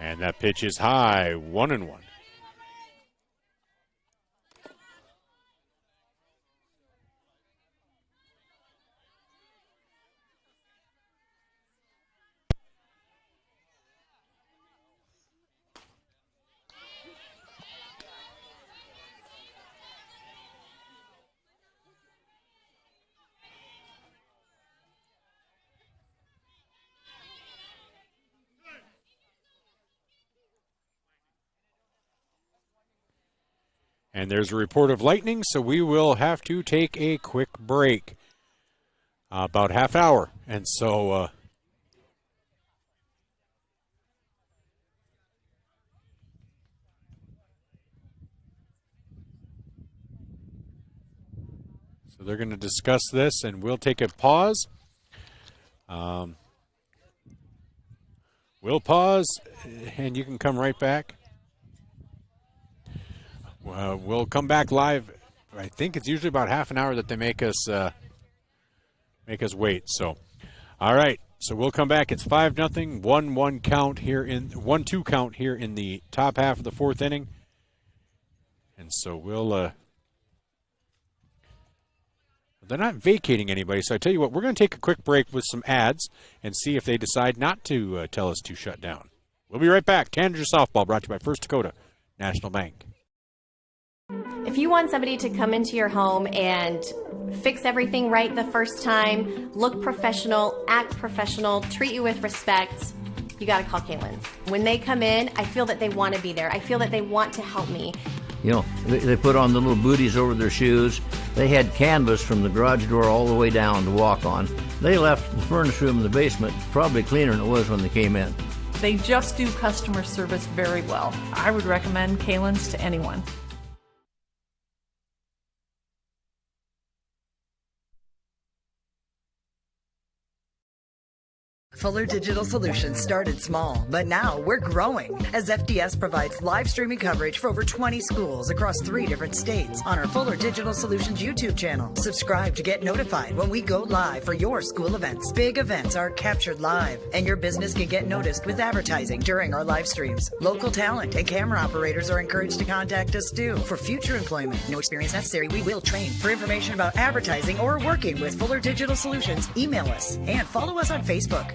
And that pitch is high, 1-1. And there's a report of lightning, so we will have to take a quick break. About half hour. And so they're going to discuss this, and we'll take a pause. We'll pause, and you can come right back. We'll come back live. I think it's usually about half an hour that they make us wait. So, all right. So we'll come back. It's 5-0, 1-1 count here in 1-2 count here in the top half of the 4th inning. And so we'll. They're not vacating anybody. So I tell you what, we're going to take a quick break with some ads and see if they decide not to tell us to shut down. We'll be right back. Tanager Softball brought to you by First Dakota National Bank. If you want somebody to come into your home and fix everything right the first time, look professional, act professional, treat you with respect, you got to call Kaylin's. When they come in, I feel that they want to be there. I feel that they want to help me. You know, they put on the little booties over their shoes. They had canvas from the garage door all the way down to walk on. They left the furnace room in the basement probably cleaner than it was when they came in. They just do customer service very well. I would recommend Kaylin's to anyone. Fuller Digital Solutions started small, but now we're growing as FDS provides live streaming coverage for over 20 schools across 3 different states on our Fuller Digital Solutions YouTube channel. Subscribe to get notified when we go live for your school events. Big events are captured live, and your business can get noticed with advertising during our live streams. Local talent and camera operators are encouraged to contact us too for future employment. No experience necessary. We will train. For information about advertising or working with Fuller Digital Solutions, email us and follow us on Facebook.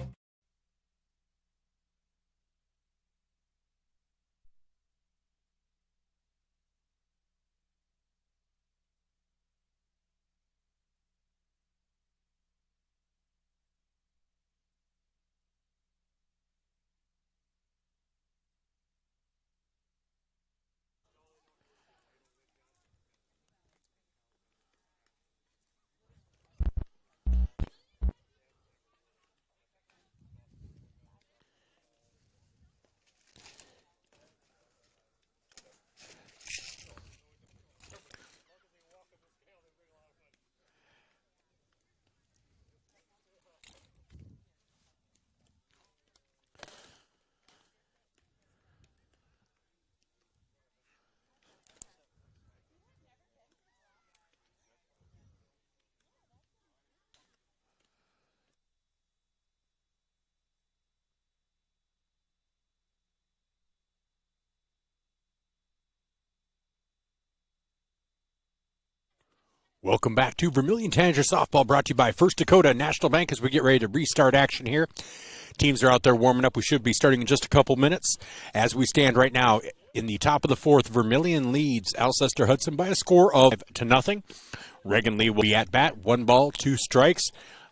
Welcome back to Vermillion Tanagers Softball, brought to you by First Dakota National Bank as we get ready to restart action here. Teams are out there warming up. We should be starting in just a couple minutes. As we stand right now in the top of the fourth, Vermillion leads Alcester-Hudson by a score of 5-0. Reagan Lee will be at bat, 1 ball, 2 strikes.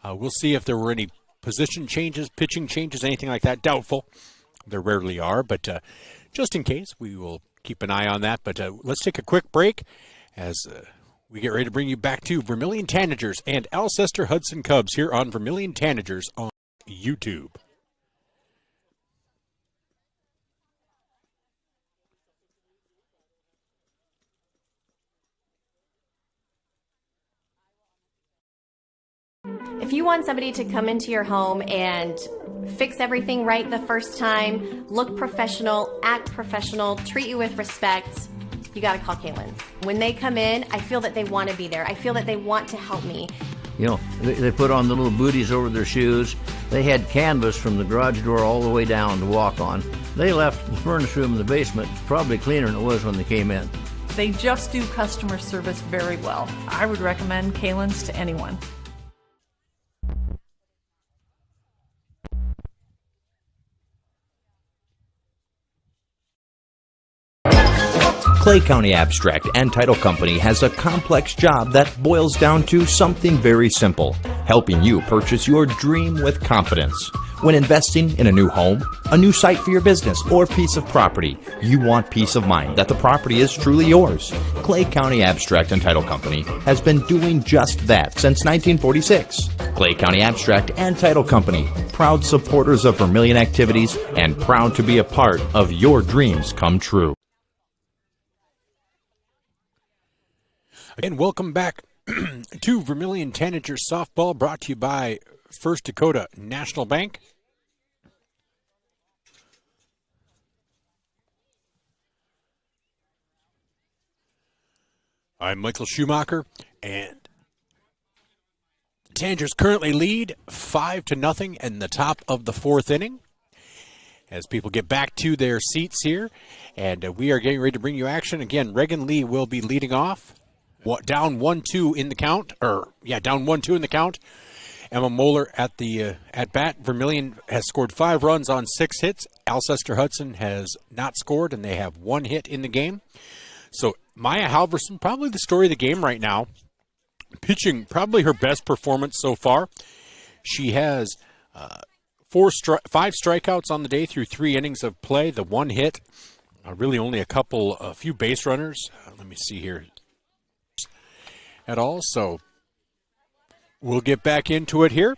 We'll see if there were any position changes, pitching changes, anything like that. Doubtful. There rarely are, but just in case, we will keep an eye on that. But let's take a quick break as we get ready to bring you back to Vermillion Tanagers and Alcester-Hudson Cubs here on Vermillion Tanagers on YouTube. If you want somebody to come into your home and fix everything right the first time, look professional, act professional, treat you with respect, you got to call Kaylin's. When they come in, I feel that they want to be there. I feel that they want to help me. You know, they put on the little booties over their shoes. They had canvas from the garage door all the way down to walk on. They left the furnace room in the basement probably cleaner than it was when they came in. They just do customer service very well. I would recommend Kaylin's to anyone. Clay County Abstract and Title Company has a complex job that boils down to something very simple: helping you purchase your dream with confidence. When investing in a new home, a new site for your business, or piece of property, you want peace of mind that the property is truly yours. Clay County Abstract and Title Company has been doing just that since 1946. Clay County Abstract and Title Company, proud supporters of Vermillion activities and proud to be a part of your dreams come true. Again, welcome back to Vermillion Tanagers Softball, brought to you by First Dakota National Bank. I'm Michael Schumacher, and the Tanagers currently lead 5-0 in the top of the fourth inning. As people get back to their seats here, and we are getting ready to bring you action. Again, Reagan Lee will be leading off. Down 1-2 in the count, down 1-2 in the count. Emma Moeller at the at bat. Vermillion has scored 5 runs on 6 hits. Alcester-Hudson has not scored, and they have 1 hit in the game. So Maya Halverson, probably the story of the game right now, pitching probably her best performance so far. She has 5 strikeouts on the day through 3 innings of play. The 1 hit, really only a few base runners. Let me see here at all. So we'll get back into it here.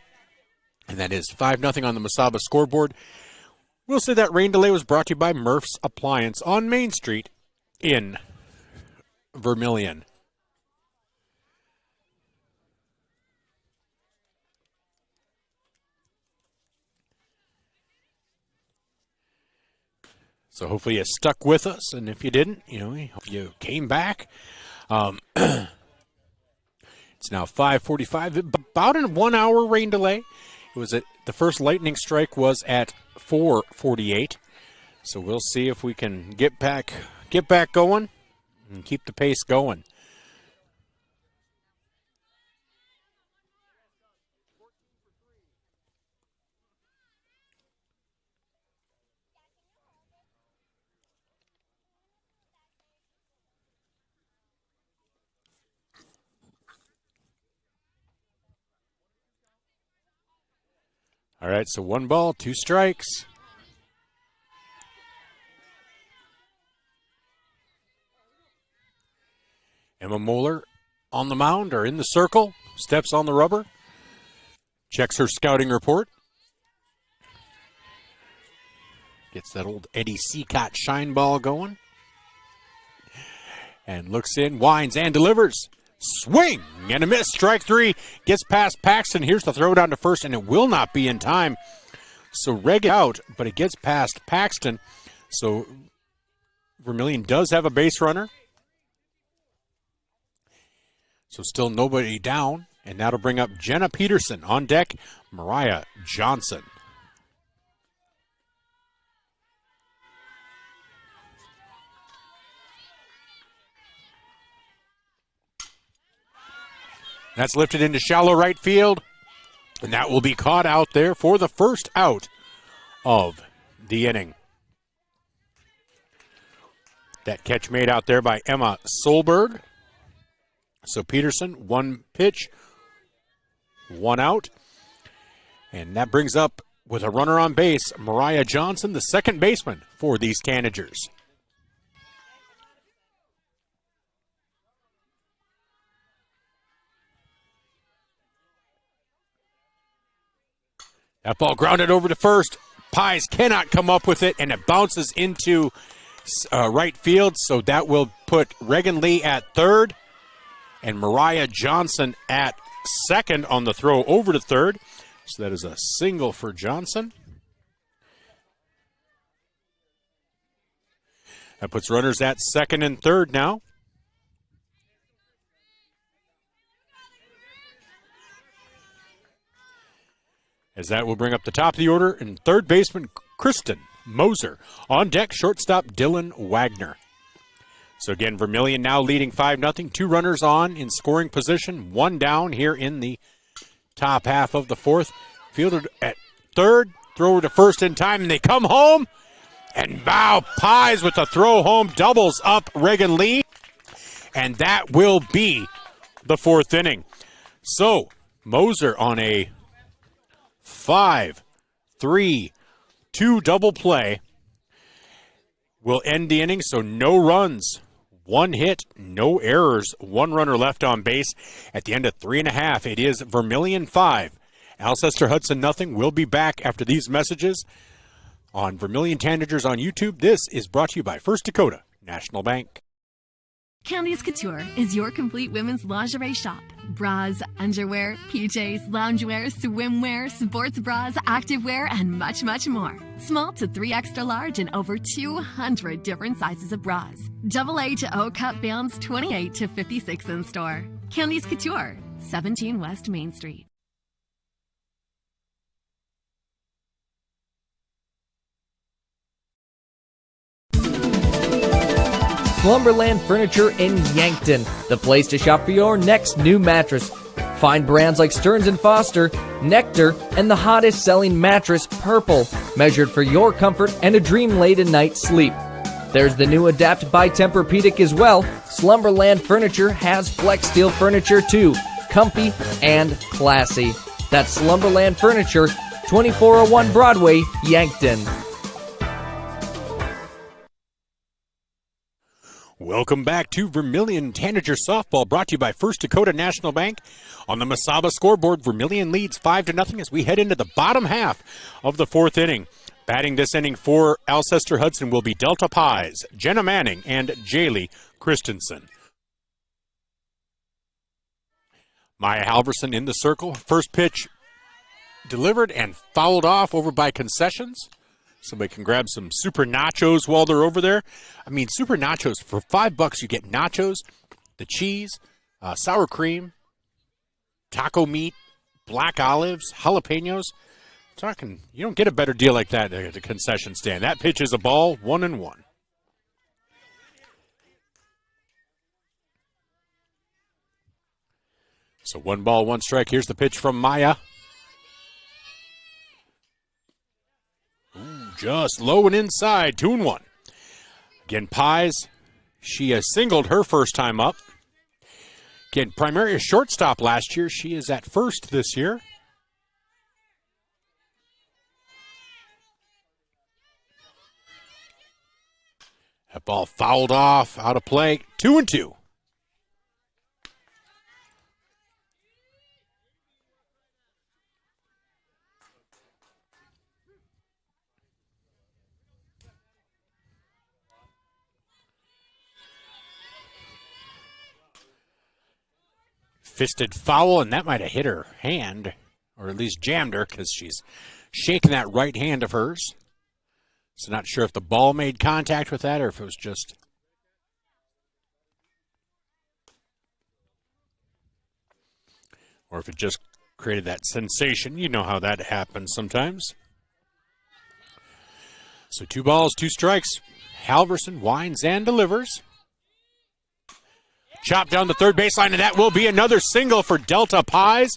And that is 5-0 on the Mesaba scoreboard. We'll say that rain delay was brought to you by Murph's Appliance on Main Street in Vermillion. So hopefully you stuck with us, and if you didn't, you came back. It's now 5:45, about a 1 hour rain delay. It was the first lightning strike was at 4:48. So we'll see if we can get back going and keep the pace going. All right, so 1 ball, 2 strikes. Emma Moeller on the mound or in the circle, steps on the rubber, checks her scouting report. Gets that old Eddie Seacott shine ball going. And looks in, winds, and delivers. Swing and a miss. Strike 3 gets past Paxton. Here's the throw down to first, and it will not be in time. So Reg out, but it gets past Paxton. So Vermillion does have a base runner. So still nobody down, and that'll bring up Jenna Peterson on deck. Mariah Johnson. That's lifted into shallow right field, and that will be caught out there for the first out of the inning. That catch made out there by Emma Solberg. So Peterson, 1 pitch, 1 out. And that brings up, with a runner on base, Mariah Johnson, the second baseman for these Tanagers. That ball grounded over to first. Pies cannot come up with it, and it bounces into right field. So that will put Reagan Lee at third and Mariah Johnson at second on the throw over to third. So that is a single for Johnson. That puts runners at second and third now. As that will bring up the top of the order, and third baseman Kristen Moser. On deck, shortstop Dylan Wagner. So again, Vermillion now leading 5-0. 2 runners on in scoring position. 1 down here in the top half of the 4th. Fielded at third, thrower to first in time, and they come home. And wow, Pies with the throw home doubles up Reagan Lee. And that will be the 4th inning. So Moser on a 5-3-2 double play will end the inning. So no runs, 1 hit, no errors, 1 runner left on base. At the end of 3.5, it is Vermillion 5, Alcester-Hudson nothing. We'll be back after these messages on Vermillion Tanagers on YouTube. This is brought to you by First Dakota National Bank. Candice Couture is your complete women's lingerie shop. Bras, underwear, PJs, loungewear, swimwear, sports bras, activewear, and much, much more. Small to 3 extra large and over 200 different sizes of bras. AA to O cup bands 28 to 56 in store. Candice Couture, 17 West Main Street. Slumberland Furniture in Yankton, the place to shop for your next new mattress. Find brands like Stearns & Foster, Nectar, and the hottest selling mattress, Purple, measured for your comfort and a dream-laden night's sleep. There's the new Adapt by Tempur-Pedic as well. Slumberland Furniture has Flex Steel furniture too, comfy and classy. That's Slumberland Furniture, 2401 Broadway, Yankton. Welcome back to Vermillion Tanager Softball, brought to you by First Dakota National Bank. On the Mesaba scoreboard, Vermillion leads 5-0 as we head into the bottom half of the fourth inning. Batting this inning for Alcester-Hudson will be Delta Pies, Jenna Manning, and Jaylee Christensen. Maya Halverson in the circle. First pitch delivered and fouled off over by concessions. Somebody can grab some super nachos while they're over there. I mean, super nachos, for $5 you get nachos, the cheese, sour cream, taco meat, black olives, jalapenos. Talking, you don't get a better deal like that at the concession stand. That pitch is a ball, 1-1. So 1 ball, 1 strike. Here's the pitch from Maya. Ooh, just low and inside, 2-1. Again, Pies, she has singled her first time up. Again, primarily a shortstop last year. She is at first this year. That ball fouled off, out of play, 2-2. Fisted foul, and that might have hit her hand, or at least jammed her, because she's shaking that right hand of hers. So not sure if the ball made contact with that or if it was just... or if it just created that sensation. You know how that happens sometimes. So 2 balls, 2 strikes. Halverson winds and delivers. Chop down the third baseline, and that will be another single for Delta Pies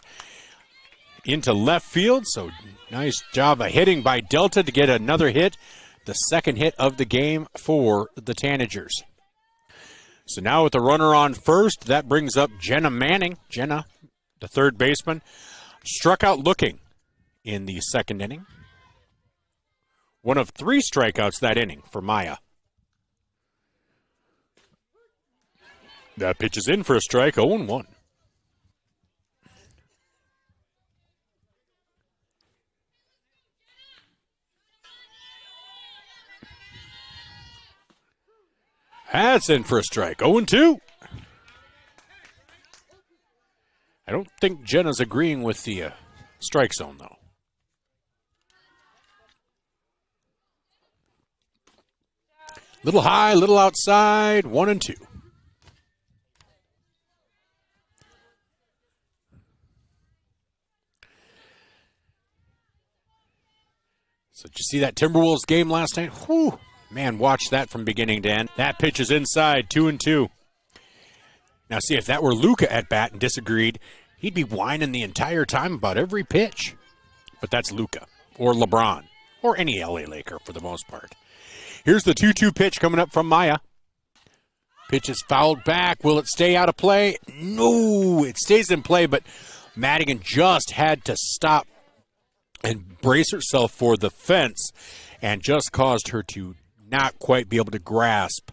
into left field. So nice job of hitting by Delta to get another hit. The second hit of the game for the Tanagers. So now with the runner on first, that brings up Jenna Manning. Jenna, the third baseman, struck out looking in the second inning. One of 3 strikeouts that inning for Maya. That pitch is in for a strike, 0-1. That's in for a strike, 0-2. I don't think Jenna's agreeing with the strike zone, though. Little high, little outside, 1-2. So did you see that Timberwolves game last night? Whew. Man, watch that from beginning to end. That pitch is inside, 2-2. Now see, if that were Luka at bat and disagreed, he'd be whining the entire time about every pitch. But that's Luka, or LeBron, or any LA Laker for the most part. Here's the 2-2 pitch coming up from Maya. Pitch is fouled back. Will it stay out of play? No, it stays in play, but Madigan just had to stop and brace herself for the fence and just caused her to not quite be able to grasp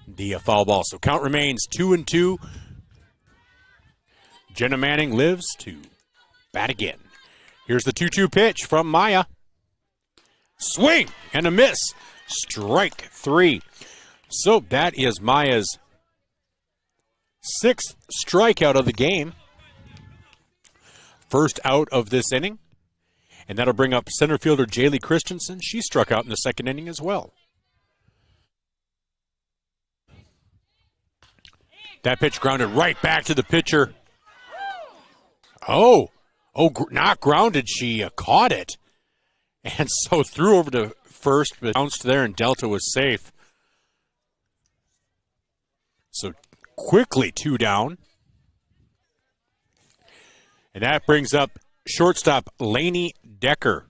the foul ball. So count remains 2-2. Jenna Manning lives to bat again. Here's the 2-2 pitch from Maya. Swing and a miss. Strike 3. So that is Maya's 6th strikeout of the game. First out of this inning. And that'll bring up center fielder Jaylee Christensen. She struck out in the second inning as well. That pitch grounded right back to the pitcher. Not grounded. She caught it. And so threw over to first, but bounced there, and Delta was safe. So quickly 2 down. And that brings up shortstop Laney Decker.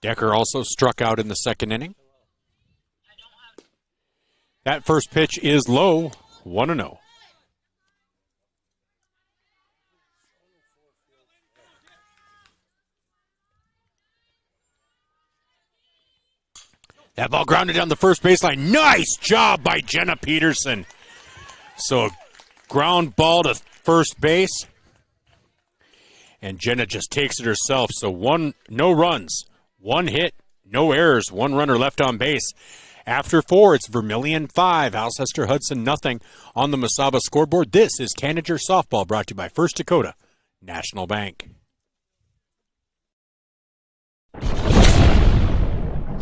Decker also struck out in the second inning. That first pitch is low, 1-0. That ball grounded down the first baseline. Nice job by Jenna Peterson. So a ground ball to first base. And Jenna just takes it herself. So no runs, 1 hit, no errors, 1 runner left on base. After 4, it's Vermillion 5, Alcester-Hudson nothing on the Mesaba scoreboard. This is Tanager Softball, brought to you by First Dakota National Bank.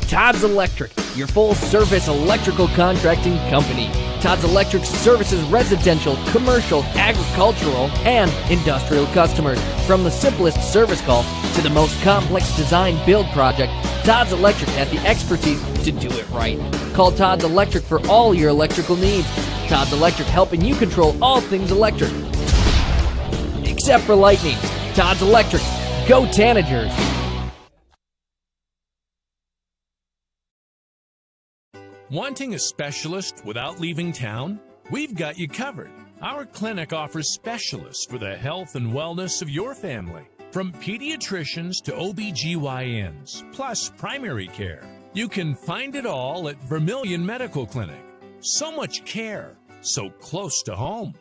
Todd's Electric, your full-service electrical contracting company. Todd's Electric services residential, commercial, agricultural, and industrial customers. From the simplest service call to the most complex design build project, Todd's Electric has the expertise to do it right. Call Todd's Electric for all your electrical needs. Todd's Electric, helping you control all things electric. Except for lightning. Todd's Electric. Go Tanagers! Wanting a specialist without leaving town? We've got you covered. Our clinic offers specialists for the health and wellness of your family. From pediatricians to OBGYNs, plus primary care. You can find it all at Vermillion Medical Clinic. So much care, so close to home.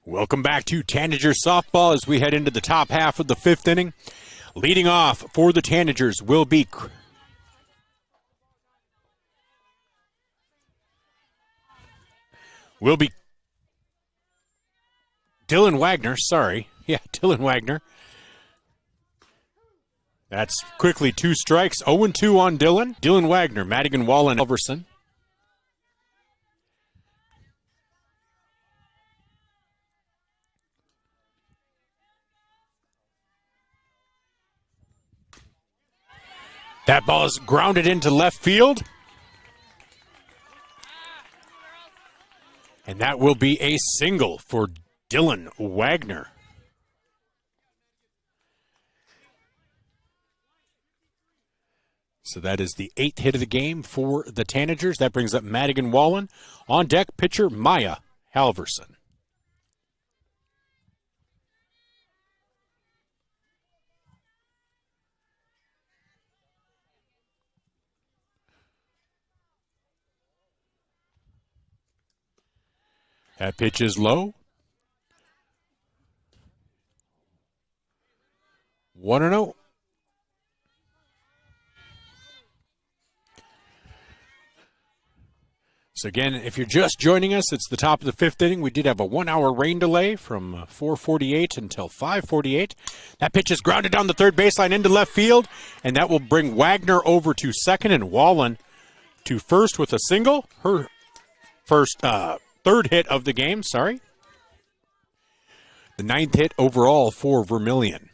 Welcome back to Tanager Softball as we head into the top half of the 5th inning. Leading off for the Tanagers will be Dylan Wagner, sorry. Yeah, Dylan Wagner. That's quickly 2 strikes. 0-2 on Dylan. Dylan Wagner, Madigan Wallen, Elverson. That ball is grounded into left field. And that will be a single for Dylan Wagner. So that is the 8th hit of the game for the Tanagers. That brings up Madigan Wallen. On deck, pitcher Maya Halverson. That pitch is low. 1-0. So again, if you're just joining us, it's the top of the 5th inning. We did have a 1-hour rain delay from 4:48 until 5:48. That pitch is grounded down the third baseline into left field, and that will bring Wagner over to second and Wallen to first with a single. Her first third hit of the game, sorry. The 9th hit overall for Vermillion.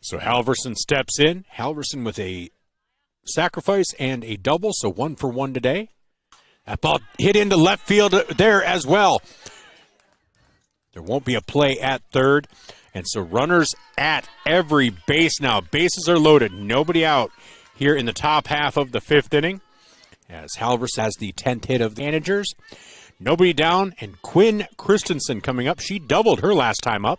So Halverson steps in. Halverson with a sacrifice and a double, so 1 for 1 today. That ball hit into left field there as well. There won't be a play at third. And so runners at every base now. Bases are loaded. Nobody out here in the top half of the 5th inning. As Halverson has the 10th hit of the Tanagers. Nobody down. And Quinn Christensen coming up. She doubled her last time up.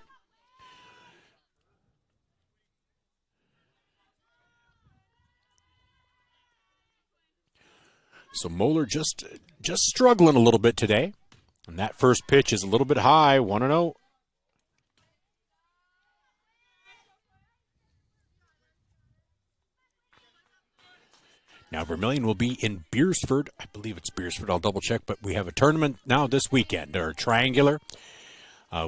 So Moeller just struggling a little bit today. And that first pitch is a little bit high, 1-0. Now Vermillion will be in Beersford. I believe it's Beersford. I'll double check. But we have a tournament now this weekend, or triangular,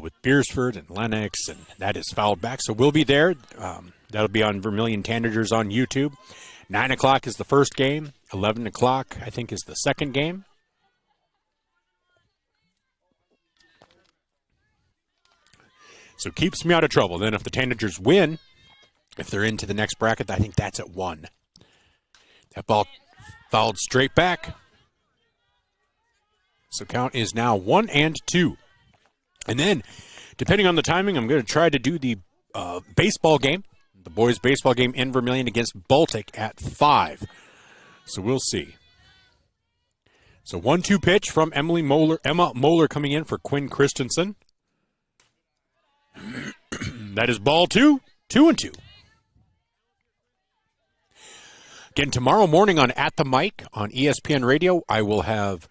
with Beersford and Lennox, and that is fouled back. So we'll be there. That'll be on Vermillion Tanagers on YouTube. 9 o'clock is the first game. 11 o'clock, I think, is the second game. So keeps me out of trouble. Then if the Tanagers win, if they're into the next bracket, I think that's at 1. That ball fouled straight back. So count is now 1-2. And then, depending on the timing, I'm going to try to do the baseball game, the boys' baseball game in Vermillion against Baltic at 5. So we'll see. So 1-2 pitch from Emma Moeller coming in for Quinn Christensen. That is ball 2, 2-2. Again, tomorrow morning on At the Mic on ESPN Radio, I will have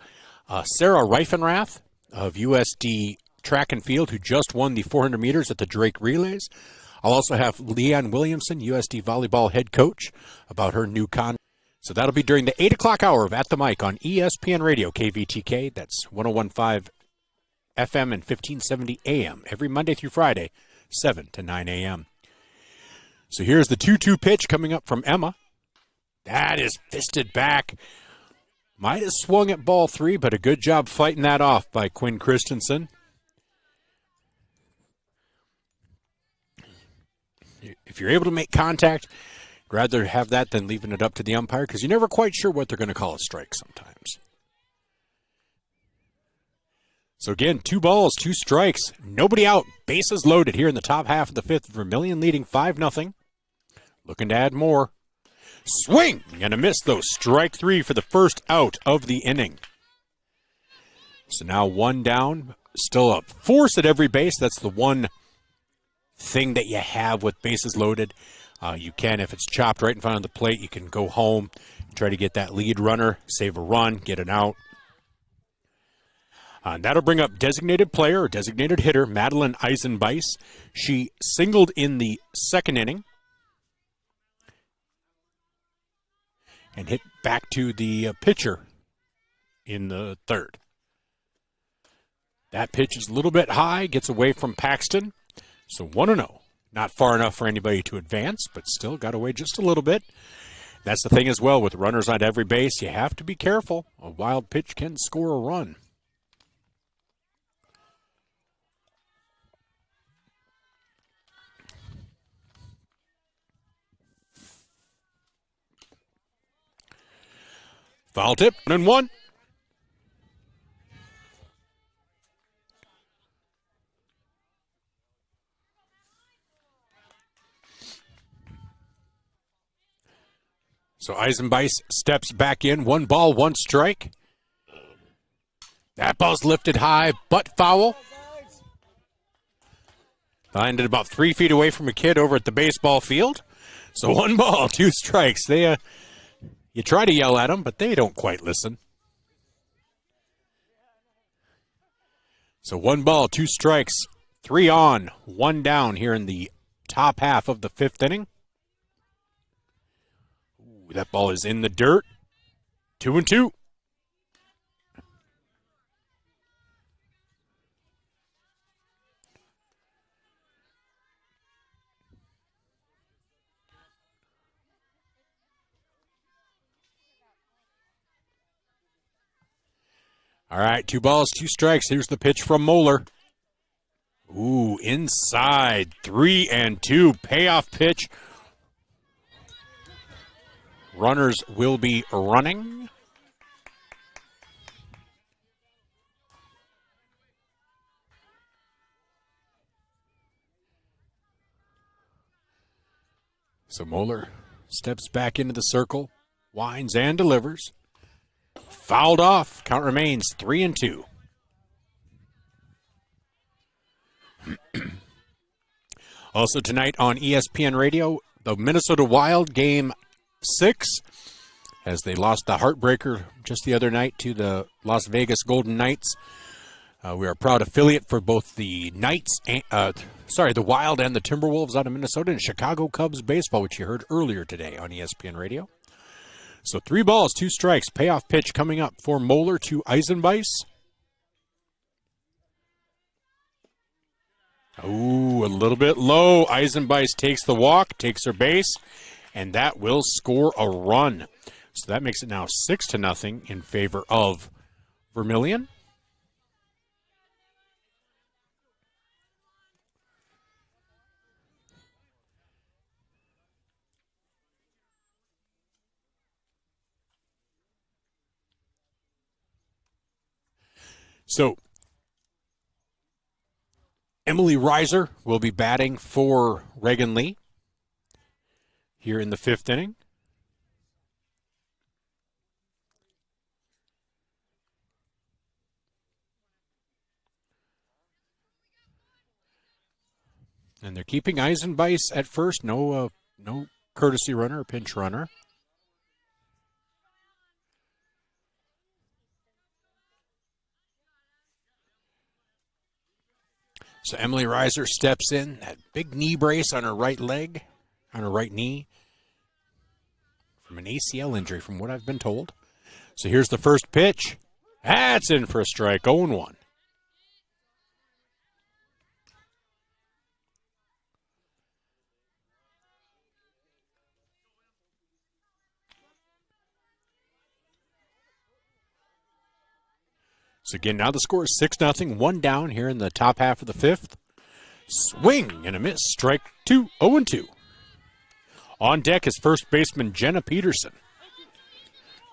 Sarah Reifenrath of USD Track and Field, who just won the 400 meters at the Drake Relays. I'll also have Leanne Williamson, USD Volleyball head coach, about her new contract. So that'll be during the 8 o'clock hour of At the Mic on ESPN Radio, KVTK. That's 101.5 FM and 1570 AM, every Monday through Friday, 7 to 9 a.m. So here's the 2-2 pitch coming up from Emma. That is fisted back. Might have swung at ball 3, but a good job fighting that off by Quinn Christensen. If you're able to make contact, I'd rather have that than leaving it up to the umpire, because you're never quite sure what they're going to call a strike sometimes. So again, 2 balls, 2 strikes, nobody out. Bases loaded here in the top half of the 5th. Vermillion leading 5-0. Looking to add more. Swing! And a miss, though. Strike 3 for the first out of the inning. So now 1 down. Still a force at every base. That's the one thing that you have with bases loaded. You can, if it's chopped right in front of the plate, you can go home, try to get that lead runner, save a run, get an out. That'll bring up designated player or designated hitter, Madeline Eisenbeis. She singled in the 2nd inning and hit back to the pitcher in the 3rd. That pitch is a little bit high, gets away from Paxton. So 1-0. Not far enough for anybody to advance, but still got away just a little bit. That's the thing as well, with runners on every base, you have to be careful. A wild pitch can score a run. Foul tip, 1-1. So Eisenbeis steps back in. 1 ball, 1 strike. That ball's lifted high, but foul. Landed about 3 feet away from a kid over at the baseball field. So 1 ball, 2 strikes. They, you try to yell at them, but they don't quite listen. So 1 ball, 2 strikes, 3 on, 1 down here in the top half of the 5th inning. That ball is in the dirt. 2-2. All right, 2 balls, 2 strikes. Here's the pitch from Moeller. Ooh, inside. 3-2. Payoff pitch. Runners will be running. So Moeller steps back into the circle, winds and delivers. Fouled off. Count remains 3-2. Also tonight on ESPN Radio, the Minnesota Wild game 6, as they lost the heartbreaker just the other night to the Las Vegas Golden Knights. We are a proud affiliate for both the the Wild and the Timberwolves out of Minnesota, and Chicago Cubs baseball, which you heard earlier today on ESPN Radio. So 3 balls, 2 strikes. Payoff pitch coming up for Moeller to Eisenbeis. Ooh, a little bit low. Eisenbeis takes the walk, takes her base, and that will score a run. So that makes it now 6-0 in favor of Vermillion. So Emily Reiser will be batting for Reagan Lee here in the 5th inning. And they're keeping Eisenbeis at first. No courtesy runner or pinch runner. So Emily Reiser steps in, that big knee brace on her right leg, on her right knee, from an ACL injury, from what I've been told. So here's the first pitch. That's in for a strike, 0-1. So again, now the score is 6-0, 1 down here in the top half of the 5th. Swing and a miss, strike 2, 0-2. On deck is first baseman Jenna Peterson.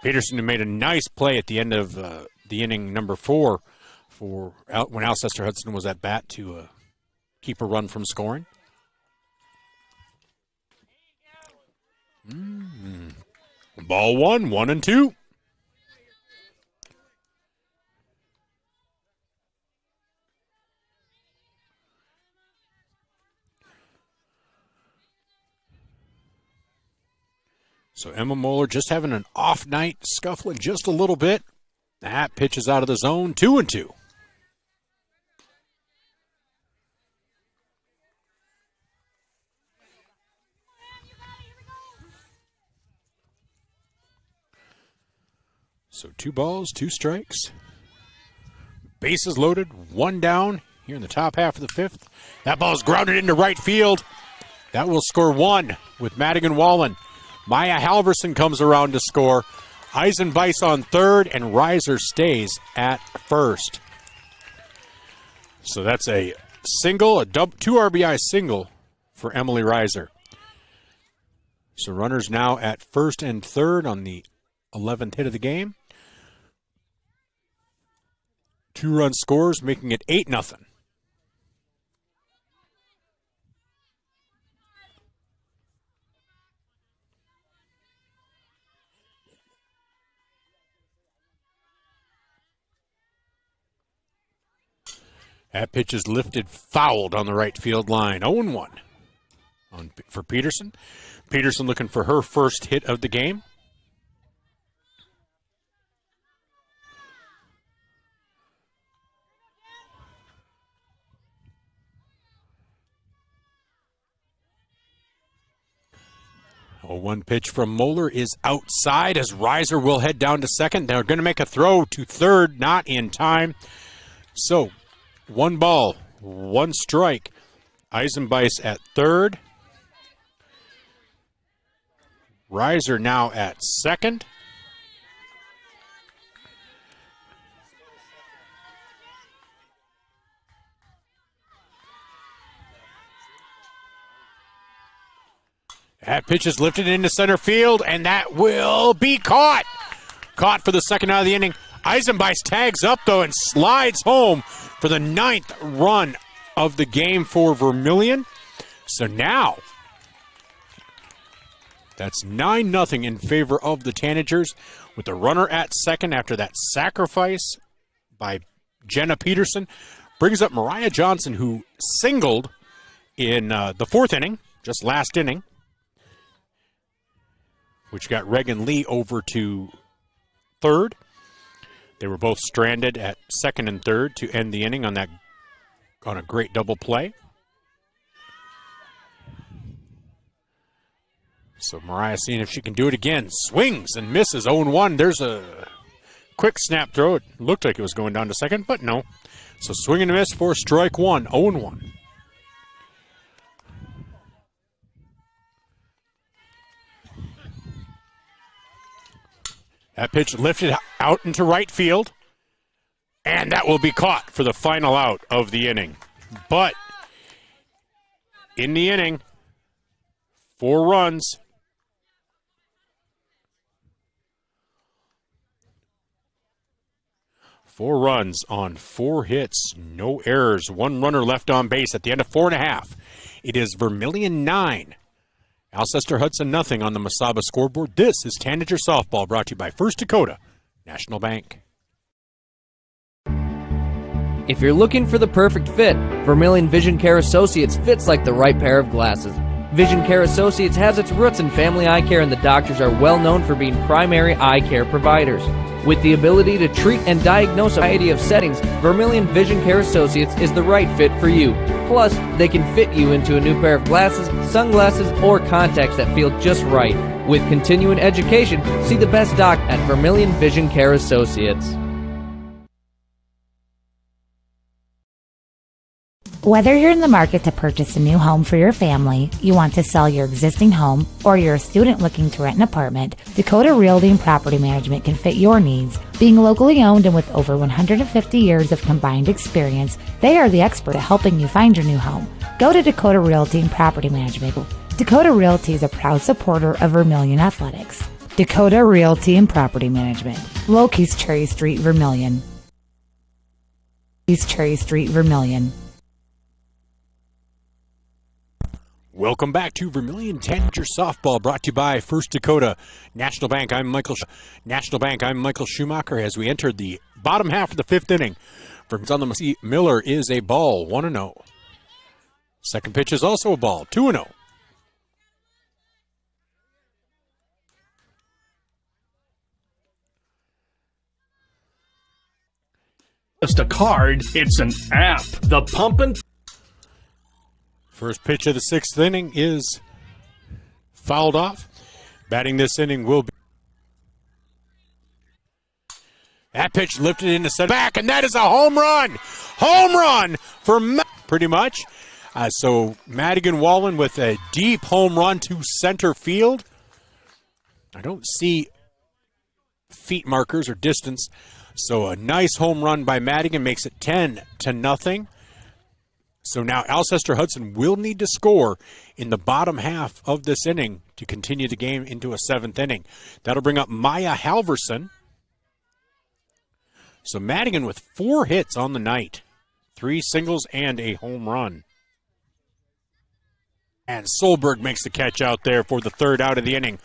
Peterson, who made a nice play at the end of the inning number 4 for when Alcester-Hudson was at bat to keep a run from scoring. Ball 1, 1-2. So Emma Moeller just having an off night, scuffling just a little bit. That pitch is out of the zone, 2-2. So 2 balls, 2 strikes. Bases loaded, 1 down here in the top half of the 5th. That ball is grounded into right field. That will score 1 with Madigan Wallen. Maya Halverson comes around to score. Eisenbeis on 3rd, and Reiser stays at 1st. So that's a single, a 2 RBI single for Emily Reiser. So runners now at 1st and 3rd on the 11th hit of the game. 2-run scores, making it 8-0. That pitch is lifted, fouled on the right field line. 0-1 for Peterson. Peterson looking for her first hit of the game. A 1 pitch from Moeller is outside as Reiser will head down to 2nd. They're going to make a throw to 3rd, not in time. So 1 ball, 1 strike. Eisenbeis at 3rd. Reiser now at 2nd. That pitch is lifted into center field, and that will be caught. Caught for the 2nd out of the inning. Eisenbeis tags up, though, and slides home for the 9th run of the game for Vermillion. So now, that's 9-0 in favor of the Tanagers, with the runner at 2nd after that sacrifice by Jenna Peterson. Brings up Mariah Johnson, who singled in the 4th inning, just last inning, which got Reagan Lee over to 3rd. They were both stranded at 2nd and 3rd to end the inning on a great double play. So Mariah seeing if she can do it again. Swings and misses, 0-1. There's a quick snap throw. It looked like it was going down to 2nd, but no. So swing and a miss for strike 1, 0-1. That pitch lifted out into right field, and that will be caught for the final out of the inning. But in the inning, 4 runs. 4 runs on 4 hits, no errors, 1 runner left on base at the end of 4.5. It is Vermillion 9, Alcester-Hudson nothing on the Masaba scoreboard. This is Tanager Softball, brought to you by First Dakota National Bank. If you're looking for the perfect fit, Vermillion Vision Care Associates fits like the right pair of glasses. Vision Care Associates has its roots in family eye care, and the doctors are well known for being primary eye care providers. With the ability to treat and diagnose a variety of settings, Vermillion Vision Care Associates is the right fit for you. Plus, they can fit you into a new pair of glasses, sunglasses, or contacts that feel just right. With continuing education, see the best doc at Vermillion Vision Care Associates. Whether you're in the market to purchase a new home for your family, you want to sell your existing home, or you're a student looking to rent an apartment, Dakota Realty and Property Management can fit your needs. Being locally owned and with over 150 years of combined experience, they are the expert at helping you find your new home. Go to Dakota Realty and Property Management. Dakota Realty is a proud supporter of Vermillion Athletics. Dakota Realty and Property Management. Loki's Cherry Street, Vermillion. East Cherry Street, Vermillion. Welcome back to Vermillion Tanagers Softball, brought to you by First Dakota National Bank. I'm Michael Schumacher as we entered the bottom half of the 5th inning. From on the Miller is a ball, 1-0. Second pitch is also a ball, 2-0. Just a card, it's an app. The Pumpin'. First pitch of the 6th inning is fouled off. Batting this inning will be. That pitch lifted into center back, and that is a home run! Home run for pretty much. So Madigan Wallen with a deep home run to center field. I don't see feet markers or distance. So a nice home run by Madigan makes it 10-0. So now Alcester-Hudson will need to score in the bottom half of this inning to continue the game into a 7th inning. That'll bring up Maya Halverson. So Madigan with 4 hits on the night, 3 singles and a home run. And Solberg makes the catch out there for the 3rd out of the inning.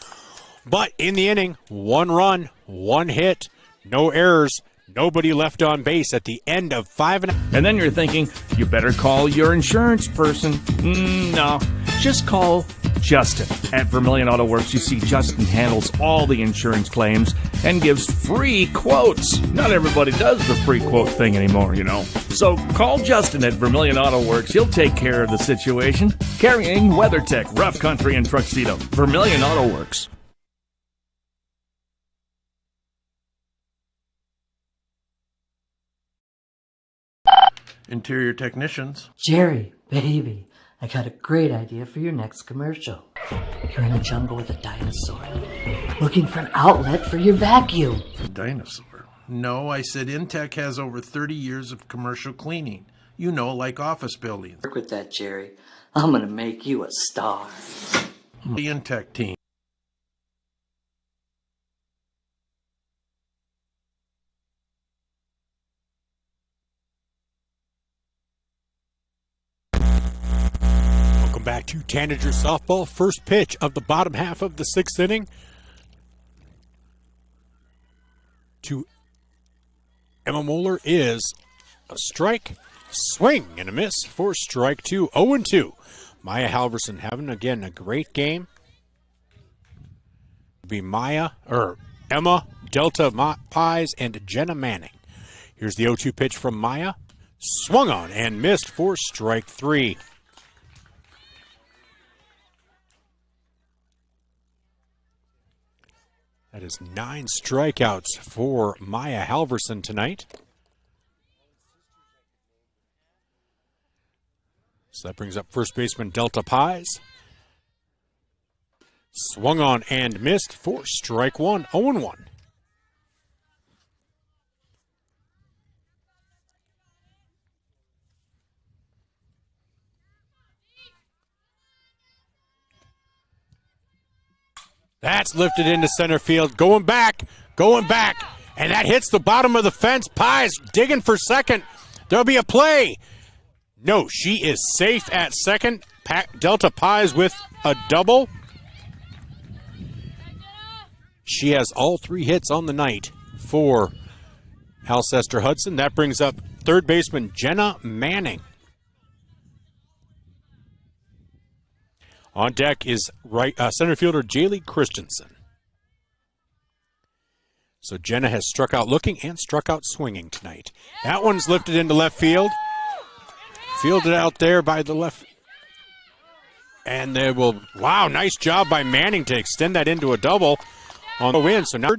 But in the inning, 1 run, 1 hit, no errors. Nobody left on base at the end of 5 1/2. And then you're thinking, you better call your insurance person. No, just call Justin. At Vermillion Auto Works, you see Justin handles all the insurance claims and gives free quotes. Not everybody does the free quote thing anymore, you know. So call Justin at Vermillion Auto Works. He'll take care of the situation. Carrying WeatherTech, Rough Country, and Tuxedo. Vermillion Auto Works. Interior technicians. Jerry, baby, I got a great idea for your next commercial. You're in a jungle with a dinosaur, looking for an outlet for your vacuum. A dinosaur? No, I said Intech has over 30 years of commercial cleaning. You know, like office buildings. Work with that, Jerry. I'm gonna make you a star. The Intech team. Back to Tanager Softball. First pitch of the bottom half of the 6th inning to Emma Moeller is a strike, swing, and a miss for strike 2. 0-2. Maya Halverson having, again, a great game. It'll be Emma, Delta Pies, and Jenna Manning. Here's the 0-2 pitch from Maya. Swung on and missed for strike 3. That is 9 strikeouts for Maya Halverson tonight. So that brings up first baseman Delta Pies. Swung on and missed for strike 1, 0-1. That's lifted into center field. Going back, And that hits the bottom of the fence. Pies digging for second. There'll be a play. No, she is safe at second. Delta Pies with a double. She has all 3 hits on the night for Alcester-Hudson. That brings up third baseman Jenna Manning. On deck is center fielder Jaylee Christensen. So Jenna has struck out looking and struck out swinging tonight. That one's lifted into left field. Fielded out there by the left. And they will, wow, nice job by Manning to extend that into a double on the win. So now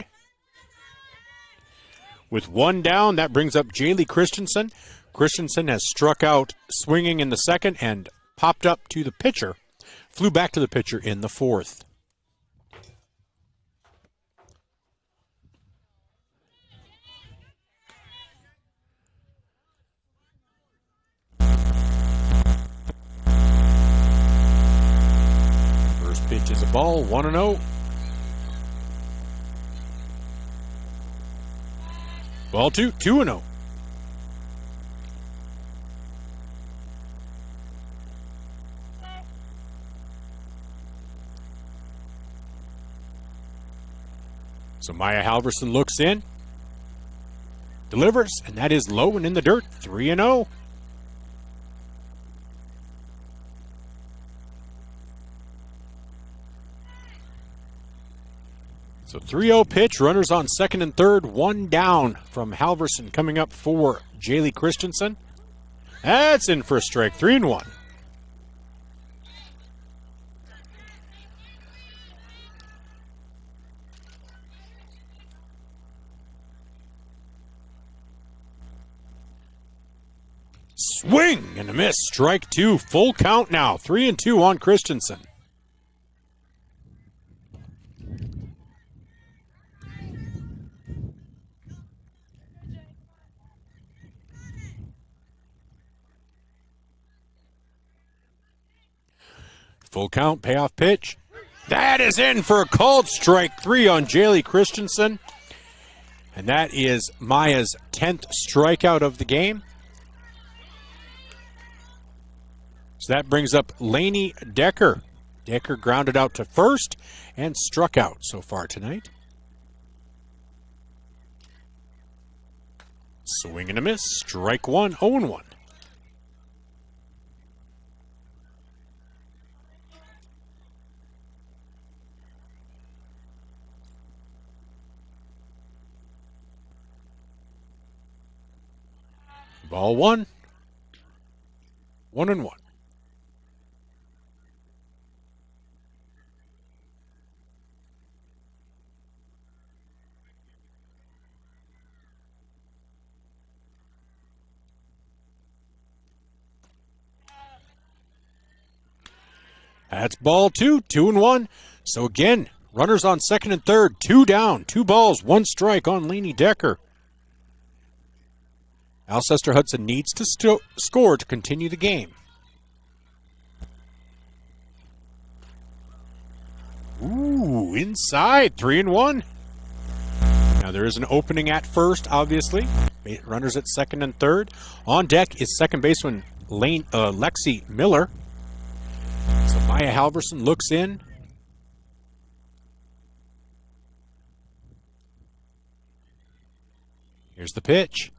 with 1 down, that brings up Jaylee Christensen. Christensen has struck out swinging in the second and popped up to the pitcher. Flew back to the pitcher in the 4th. First pitch is a ball, 1-0. Ball 2, 2-0. So Maya Halverson looks in, delivers, and that is low and in the dirt, 3-0. So 3-0 pitch, runners on second and third, 1 down from Halverson coming up for Jaylee Christensen. That's in for a strike, 3-1. Swing and a miss, strike 2, full count now, 3-2 on Christensen. Full count, payoff pitch. That is in for a called strike 3 on Jaylee Christensen. And that is Maya's 10th strikeout of the game. So that brings up Lainey Decker. Decker grounded out to first and struck out so far tonight. Swing and a miss, strike 1, 0-1. Ball 1, 1-1. That's ball 2, 2-1. So again, runners on second and third, 2 down, 2 balls, 1 strike on Lainey Decker. Alcester-Hudson needs to score to continue the game. Ooh, inside, 3-1. Now there is an opening at first, obviously. Runners at second and third. On deck is second baseman Lexi Miller. So Maya Halverson looks in. Here's the pitch.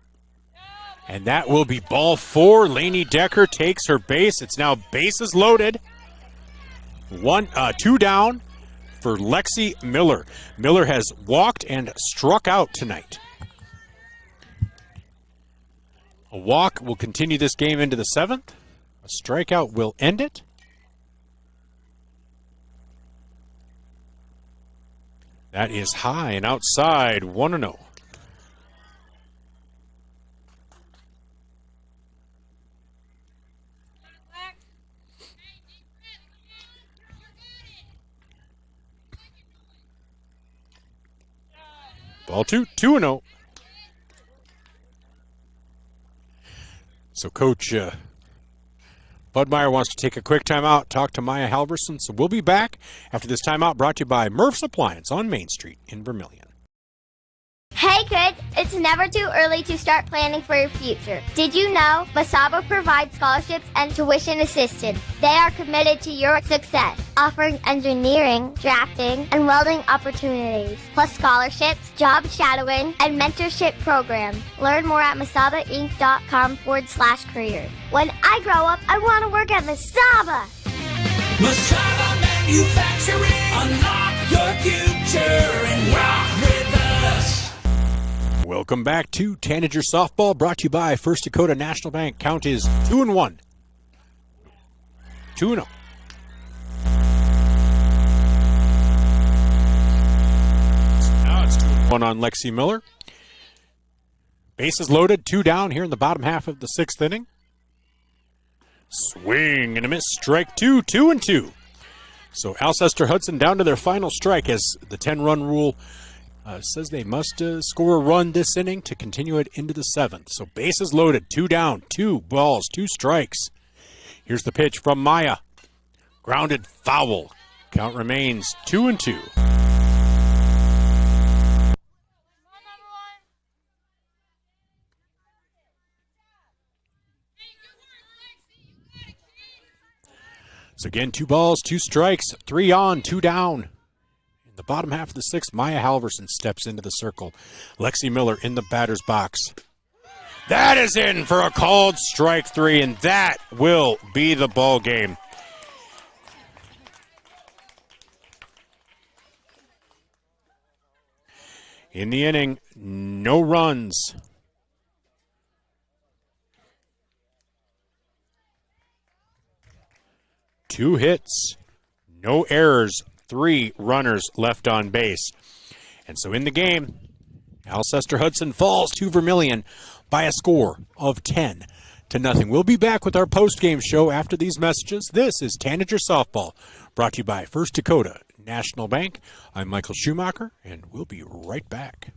And that will be ball 4. Lainey Decker takes her base. It's now bases loaded. 2 down for Lexi Miller. Miller has walked and struck out tonight. A walk will continue this game into the 7th. A strikeout will end it. That is high and outside, 1-0. Ball 2, 2-0. So Coach Budmayr wants to take a quick timeout, talk to Maya Halverson. So we'll be back after this timeout, brought to you by Murph's Appliance on Main Street in Vermillion. Hey Hey kids, it's never too early to start planning for your future. Did you know Masaba provides scholarships and tuition assistance? They are committed to your success, offering engineering, drafting, and welding opportunities, plus scholarships, job shadowing, and mentorship programs. Learn more at masabainc.com/career. When I grow up, I want to work at Masaba. Masaba Manufacturing. Unlock your future and rock with us. Welcome back to Tanager Softball, brought to you by First Dakota National Bank. Count is 2-1. 2-0. Now it's 2-1 on Lexi Miller. Bases loaded, 2 down here in the bottom half of the 6th inning. Swing and a miss, strike 2, 2-2. So Alcester-Hudson down to their final strike as the 10-run rule says they must score a run this inning to continue it into the 7th. So bases loaded, 2 down, 2 balls, 2 strikes. Here's the pitch from Maya. Grounded foul. Count remains 2-2. So again, 2 balls, 2 strikes, 3 on, 2 down. In the bottom half of the 6th, Maya Halverson steps into the circle. Lexi Miller in the batter's box. That is in for a called strike 3, and that will be the ball game. In the inning, no runs. Two hits, no errors, 3 runners left on base. And so in the game, Alcester-Hudson falls to Vermillion by a score of 10-0. We'll be back with our post-game show after these messages. This is Tanager Softball, brought to you by First Dakota National Bank. I'm Michael Schumacher, and we'll be right back.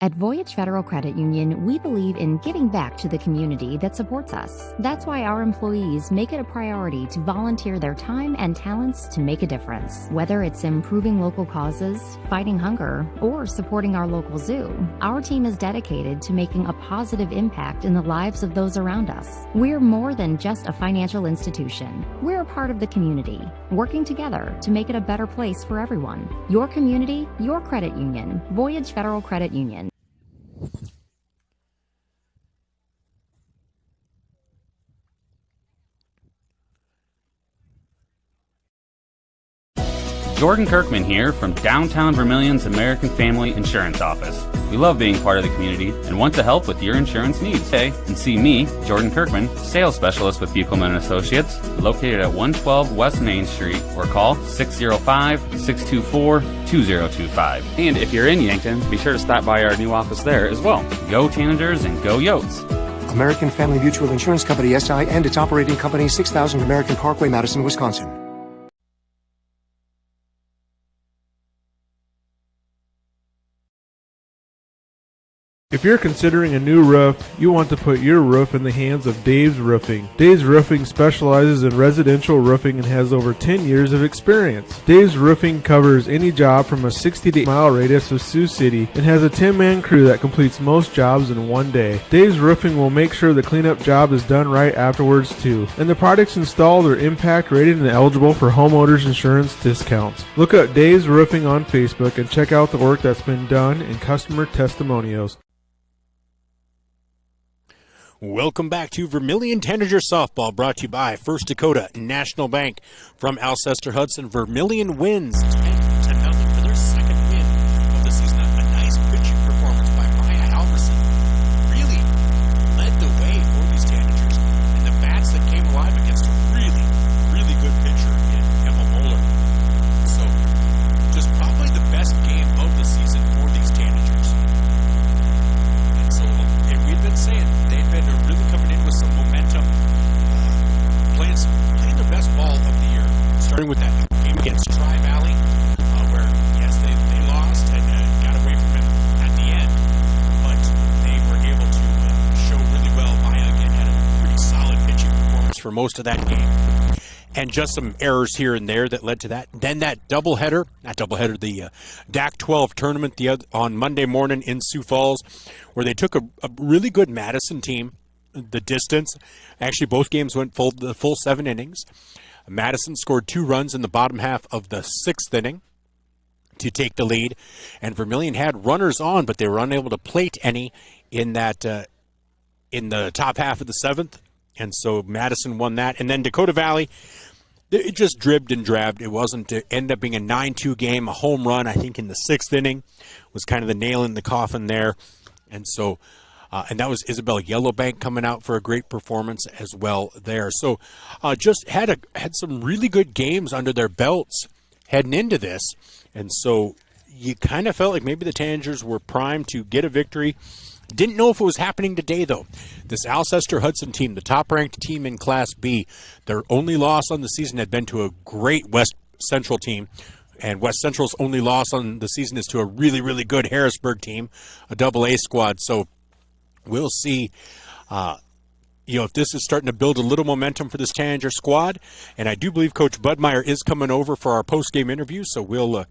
At Voyage Federal Credit Union, we believe in giving back to the community that supports us. That's why our employees make it a priority to volunteer their time and talents to make a difference. Whether it's improving local causes, fighting hunger, or supporting our local zoo, our team is dedicated to making a positive impact in the lives of those around us. We're more than just a financial institution. We're a part of the community, working together to make it a better place for everyone. Your community, your credit union. Voyage Federal Credit Union. Jordan Kirkman here from downtown Vermillion's American Family Insurance Office. We love being part of the community and want to help with your insurance needs. Hey, and see me, Jordan Kirkman, sales specialist with Buchelman & Associates, located at 112 West Main Street, or call 605-624-2025. And if you're in Yankton, be sure to stop by our new office there as well. Go Tanagers and go Yotes. American Family Mutual Insurance Company, SI, and its operating company, 6000 American Parkway, Madison, Wisconsin. If you're considering a new roof, you want to put your roof in the hands of Dave's Roofing. Dave's Roofing specializes in residential roofing and has over 10 years of experience. Dave's Roofing covers any job from a 60 to mile radius of Sioux City and has a 10-man crew that completes most jobs in one day. Dave's Roofing will make sure the cleanup job is done right afterwards too. And the products installed are impact rated and eligible for homeowners insurance discounts. Look up Dave's Roofing on Facebook and check out the work that's been done and customer testimonials. Welcome back to Vermillion Tanagers Softball, brought to you by First Dakota National Bank. From Alcester-Hudson, Vermillion wins 10-0 for their second win of the season. A nice pitching performance by Maya Halverson. Really led the way for these Tanagers. And the bats that came alive against a really, really good pitcher in Emma Moeller. So, just probably the best game of the season for these Tanagers. And so, we've been saying, they've been really coming in with some momentum, playing their best ball of the year, starting with that game against Tri-Valley. most of that game. And just some errors here and there that led to that. Then that the DAC-12 tournament on Monday morning in Sioux Falls, where they took a really good Madison team, the distance. Actually, both games went the full 7 innings. Madison scored 2 runs in the bottom half of the 6th inning to take the lead. And Vermillion had runners on, but they were unable to plate any in that in the top half of the 7th. And so Madison won that. And then Dakota Valley, it just dribbed and drabbed. It wasn't to end up being a 9-2 game. A home run, I think, in the 6th inning was kind of the nail in the coffin there. And so, and that was Isabel Yellowbank coming out for a great performance as well there. So just had some really good games under their belts heading into this. And so you kind of felt like maybe the Tanagers were primed to get a victory. Didn't know if it was happening today, though. This Alcester-Hudson team, the top-ranked team in Class B, their only loss on the season had been to a great West Central team, and West Central's only loss on the season is to a really, really good Harrisburg team, a AA squad. So we'll see, if this is starting to build a little momentum for this Tanager squad. And I do believe Coach Budmayr is coming over for our post-game interview, so we'll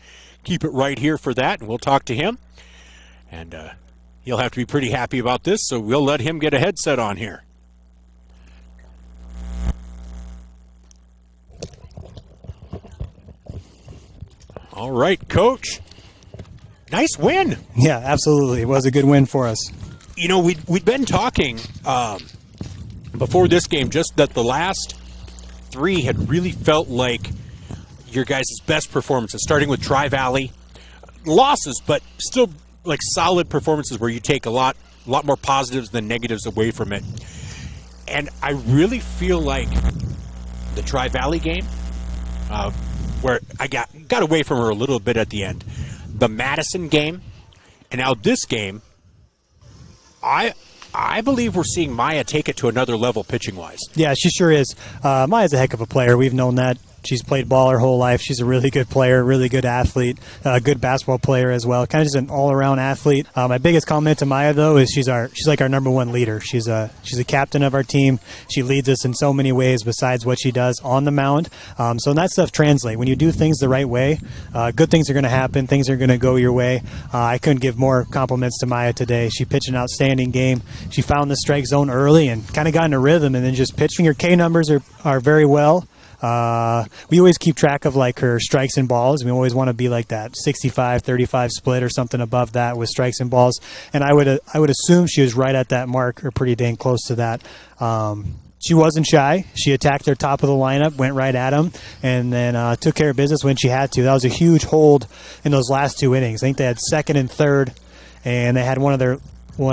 keep it right here for that, and we'll talk to him. And he'll have to be pretty happy about this, so we'll let him get a headset on here. All right, Coach. Nice win. Yeah, absolutely. It was a good win for us. You know, we'd been talking before this game just that the last 3 had really felt like your guys' best performances, starting with Tri-Valley. Losses, but still like solid performances where you take a lot more positives than negatives away from it. And I really feel like the Tri-Valley game, where I got away from her a little bit at the end, the Madison game, and now this game, I believe we're seeing Maya take it to another level pitching-wise. Yeah, she sure is. Maya's a heck of a player. We've known that. She's played ball her whole life. She's a really good player, really good athlete, a good basketball player as well. Kind of just an all-around athlete. My biggest comment to Maya, though, is she's like our number 1 leader. She's a captain of our team. She leads us in so many ways besides what she does on the mound. So that stuff translates. When you do things the right way, good things are going to happen. Things are going to go your way. I couldn't give more compliments to Maya today. She pitched an outstanding game. She found the strike zone early and kind of got in a rhythm, and then just pitching. Her K numbers are very well. We always keep track of like her strikes and balls. We always want to be like that 65-35 split or something above that with strikes and balls. And I would assume she was right at that mark or pretty dang close to that. She wasn't shy. She attacked their top of the lineup, went right at them, and then took care of business when she had to. That was a huge hold in those last 2 innings. I think they had 2nd and 3rd, and they had one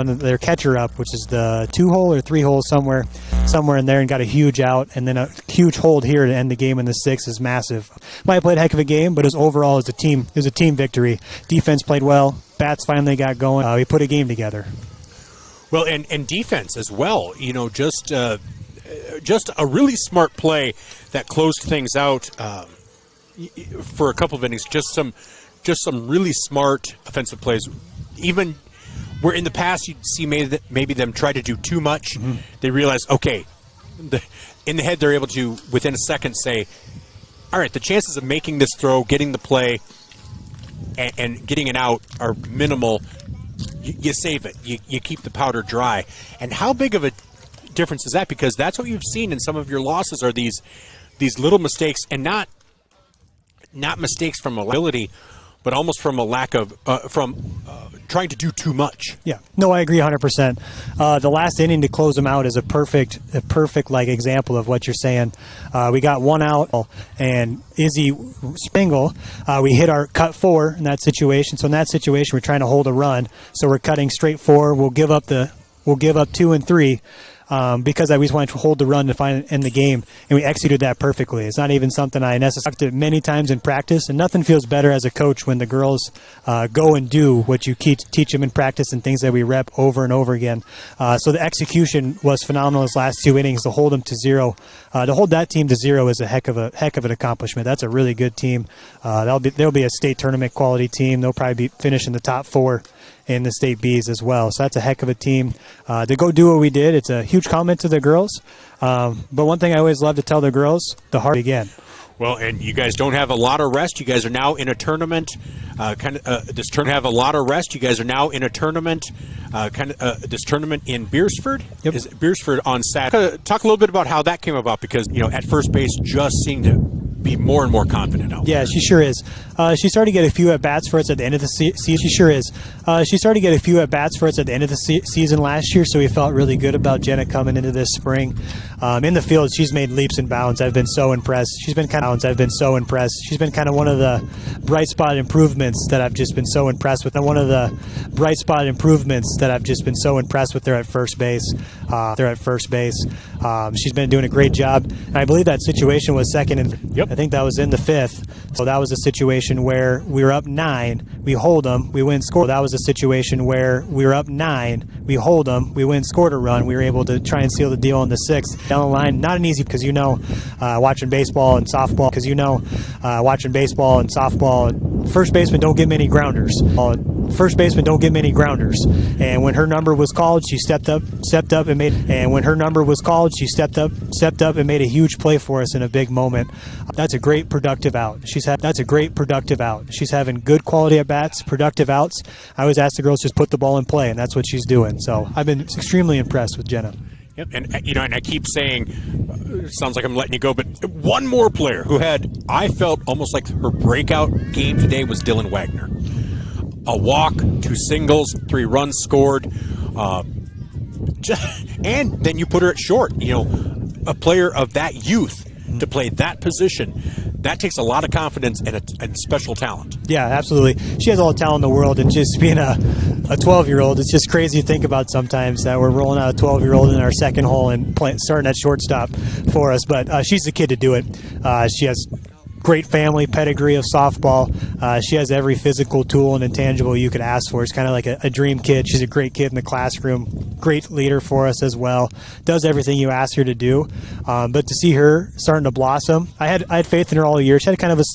of their catcher up, which is the 2-hole or 3-hole somewhere in there, and got a huge out, and then a huge hold here to end the game in the 6th is massive. Might have played a heck of a game, but overall as a team, it was a team victory. Defense played well. Bats finally got going. We put a game together. Well, and defense as well. You know, just a really smart play that closed things out for a couple of innings. Just some really smart offensive plays. Even where in the past you'd see maybe them try to do too much, they realize, okay, in the head they're able to, within a second, say, all right, the chances of making this throw, getting the play, and getting it out are minimal. You save it. You keep the powder dry. And how big of a difference is that? Because that's what you've seen in some of your losses are these little mistakes, and not mistakes from ability, but almost from a lack of trying to do too much. Yeah, no, I agree 100%. The last inning to close them out is a perfect like example of what you're saying. We got 1 out, and Izzy Spingle, we hit our cut 4 in that situation. So in that situation, we're trying to hold a run. So we're cutting straight 4. We'll give up 2 and 3. Because I always wanted to hold the run to end the game, and we executed that perfectly. It's not even something I necessarily did many times in practice, and nothing feels better as a coach when the girls go and do what you teach them in practice and things that we rep over and over again. So the execution was phenomenal those last 2 innings to hold them to 0. To hold that team to 0 is a heck of an accomplishment. That's a really good team. They'll be a state tournament quality team. They'll probably be finishing the top 4. in the state Bs as well. So that's a heck of a team to go do what we did. It's a huge compliment to the girls. But one thing I always love to tell the girls, the hard again. Well, and you guys don't have a lot of rest. You guys are now in a tournament. This tournament have a lot of rest. You guys are now in a tournament. This tournament in Beersford. Yep. Is Beersford on Saturday. Talk a little bit about how that came about, because at first base just seemed to be more and more confident out. Yeah, she sure is. She started to get a few at bats for us at the end of the season. She sure is. She started to get a few at bats for us at the end of the season last year, so we felt really good about Jenna coming into this spring. In the field, she's made leaps and bounds. I've been so impressed. She's been kind of one of the bright spot improvements that I've just been so impressed with. And one of the bright spot improvements that I've just been so impressed with her at first base. She's been doing a great job. And I believe that situation was second, and I think that was in the fifth. So that was a situation where we were up 9, we hold them, we win, score. That was a situation where we were up 9, we hold them, we win, scored a run. We were able to try and seal the deal in the 6th. Down the line, not an easy, because watching baseball and softball, first baseman don't get many grounders. And when her number was called, she stepped up and made. And when her number was called, she stepped up and made a huge play for us in a big moment. That's a great productive out. She's having good quality at bats, productive outs. I always ask the girls, just put the ball in play, and that's what she's doing. So I've been extremely impressed with Jenna. Yep. And I keep saying, sounds like I'm letting you go, but one more player who I felt almost like her breakout game today was Dylan Wagner. A walk, 2 singles, 3 runs scored, and then you put her at short. A player of that youth to play that position, that takes a lot of confidence and special talent. Yeah, absolutely. She has all the talent in the world, and just being a 12-year-old, it's just crazy to think about sometimes that we're rolling out a 12-year-old in our second hole and starting at shortstop for us. But she's the kid to do it. She has great family pedigree of softball. She has every physical tool and intangible you could ask for. It's kind of like a dream kid. She's a great kid in the classroom, great leader for us as well. Does everything you ask her to do. But to see her starting to blossom, I had faith in her all year. She had kind of a slow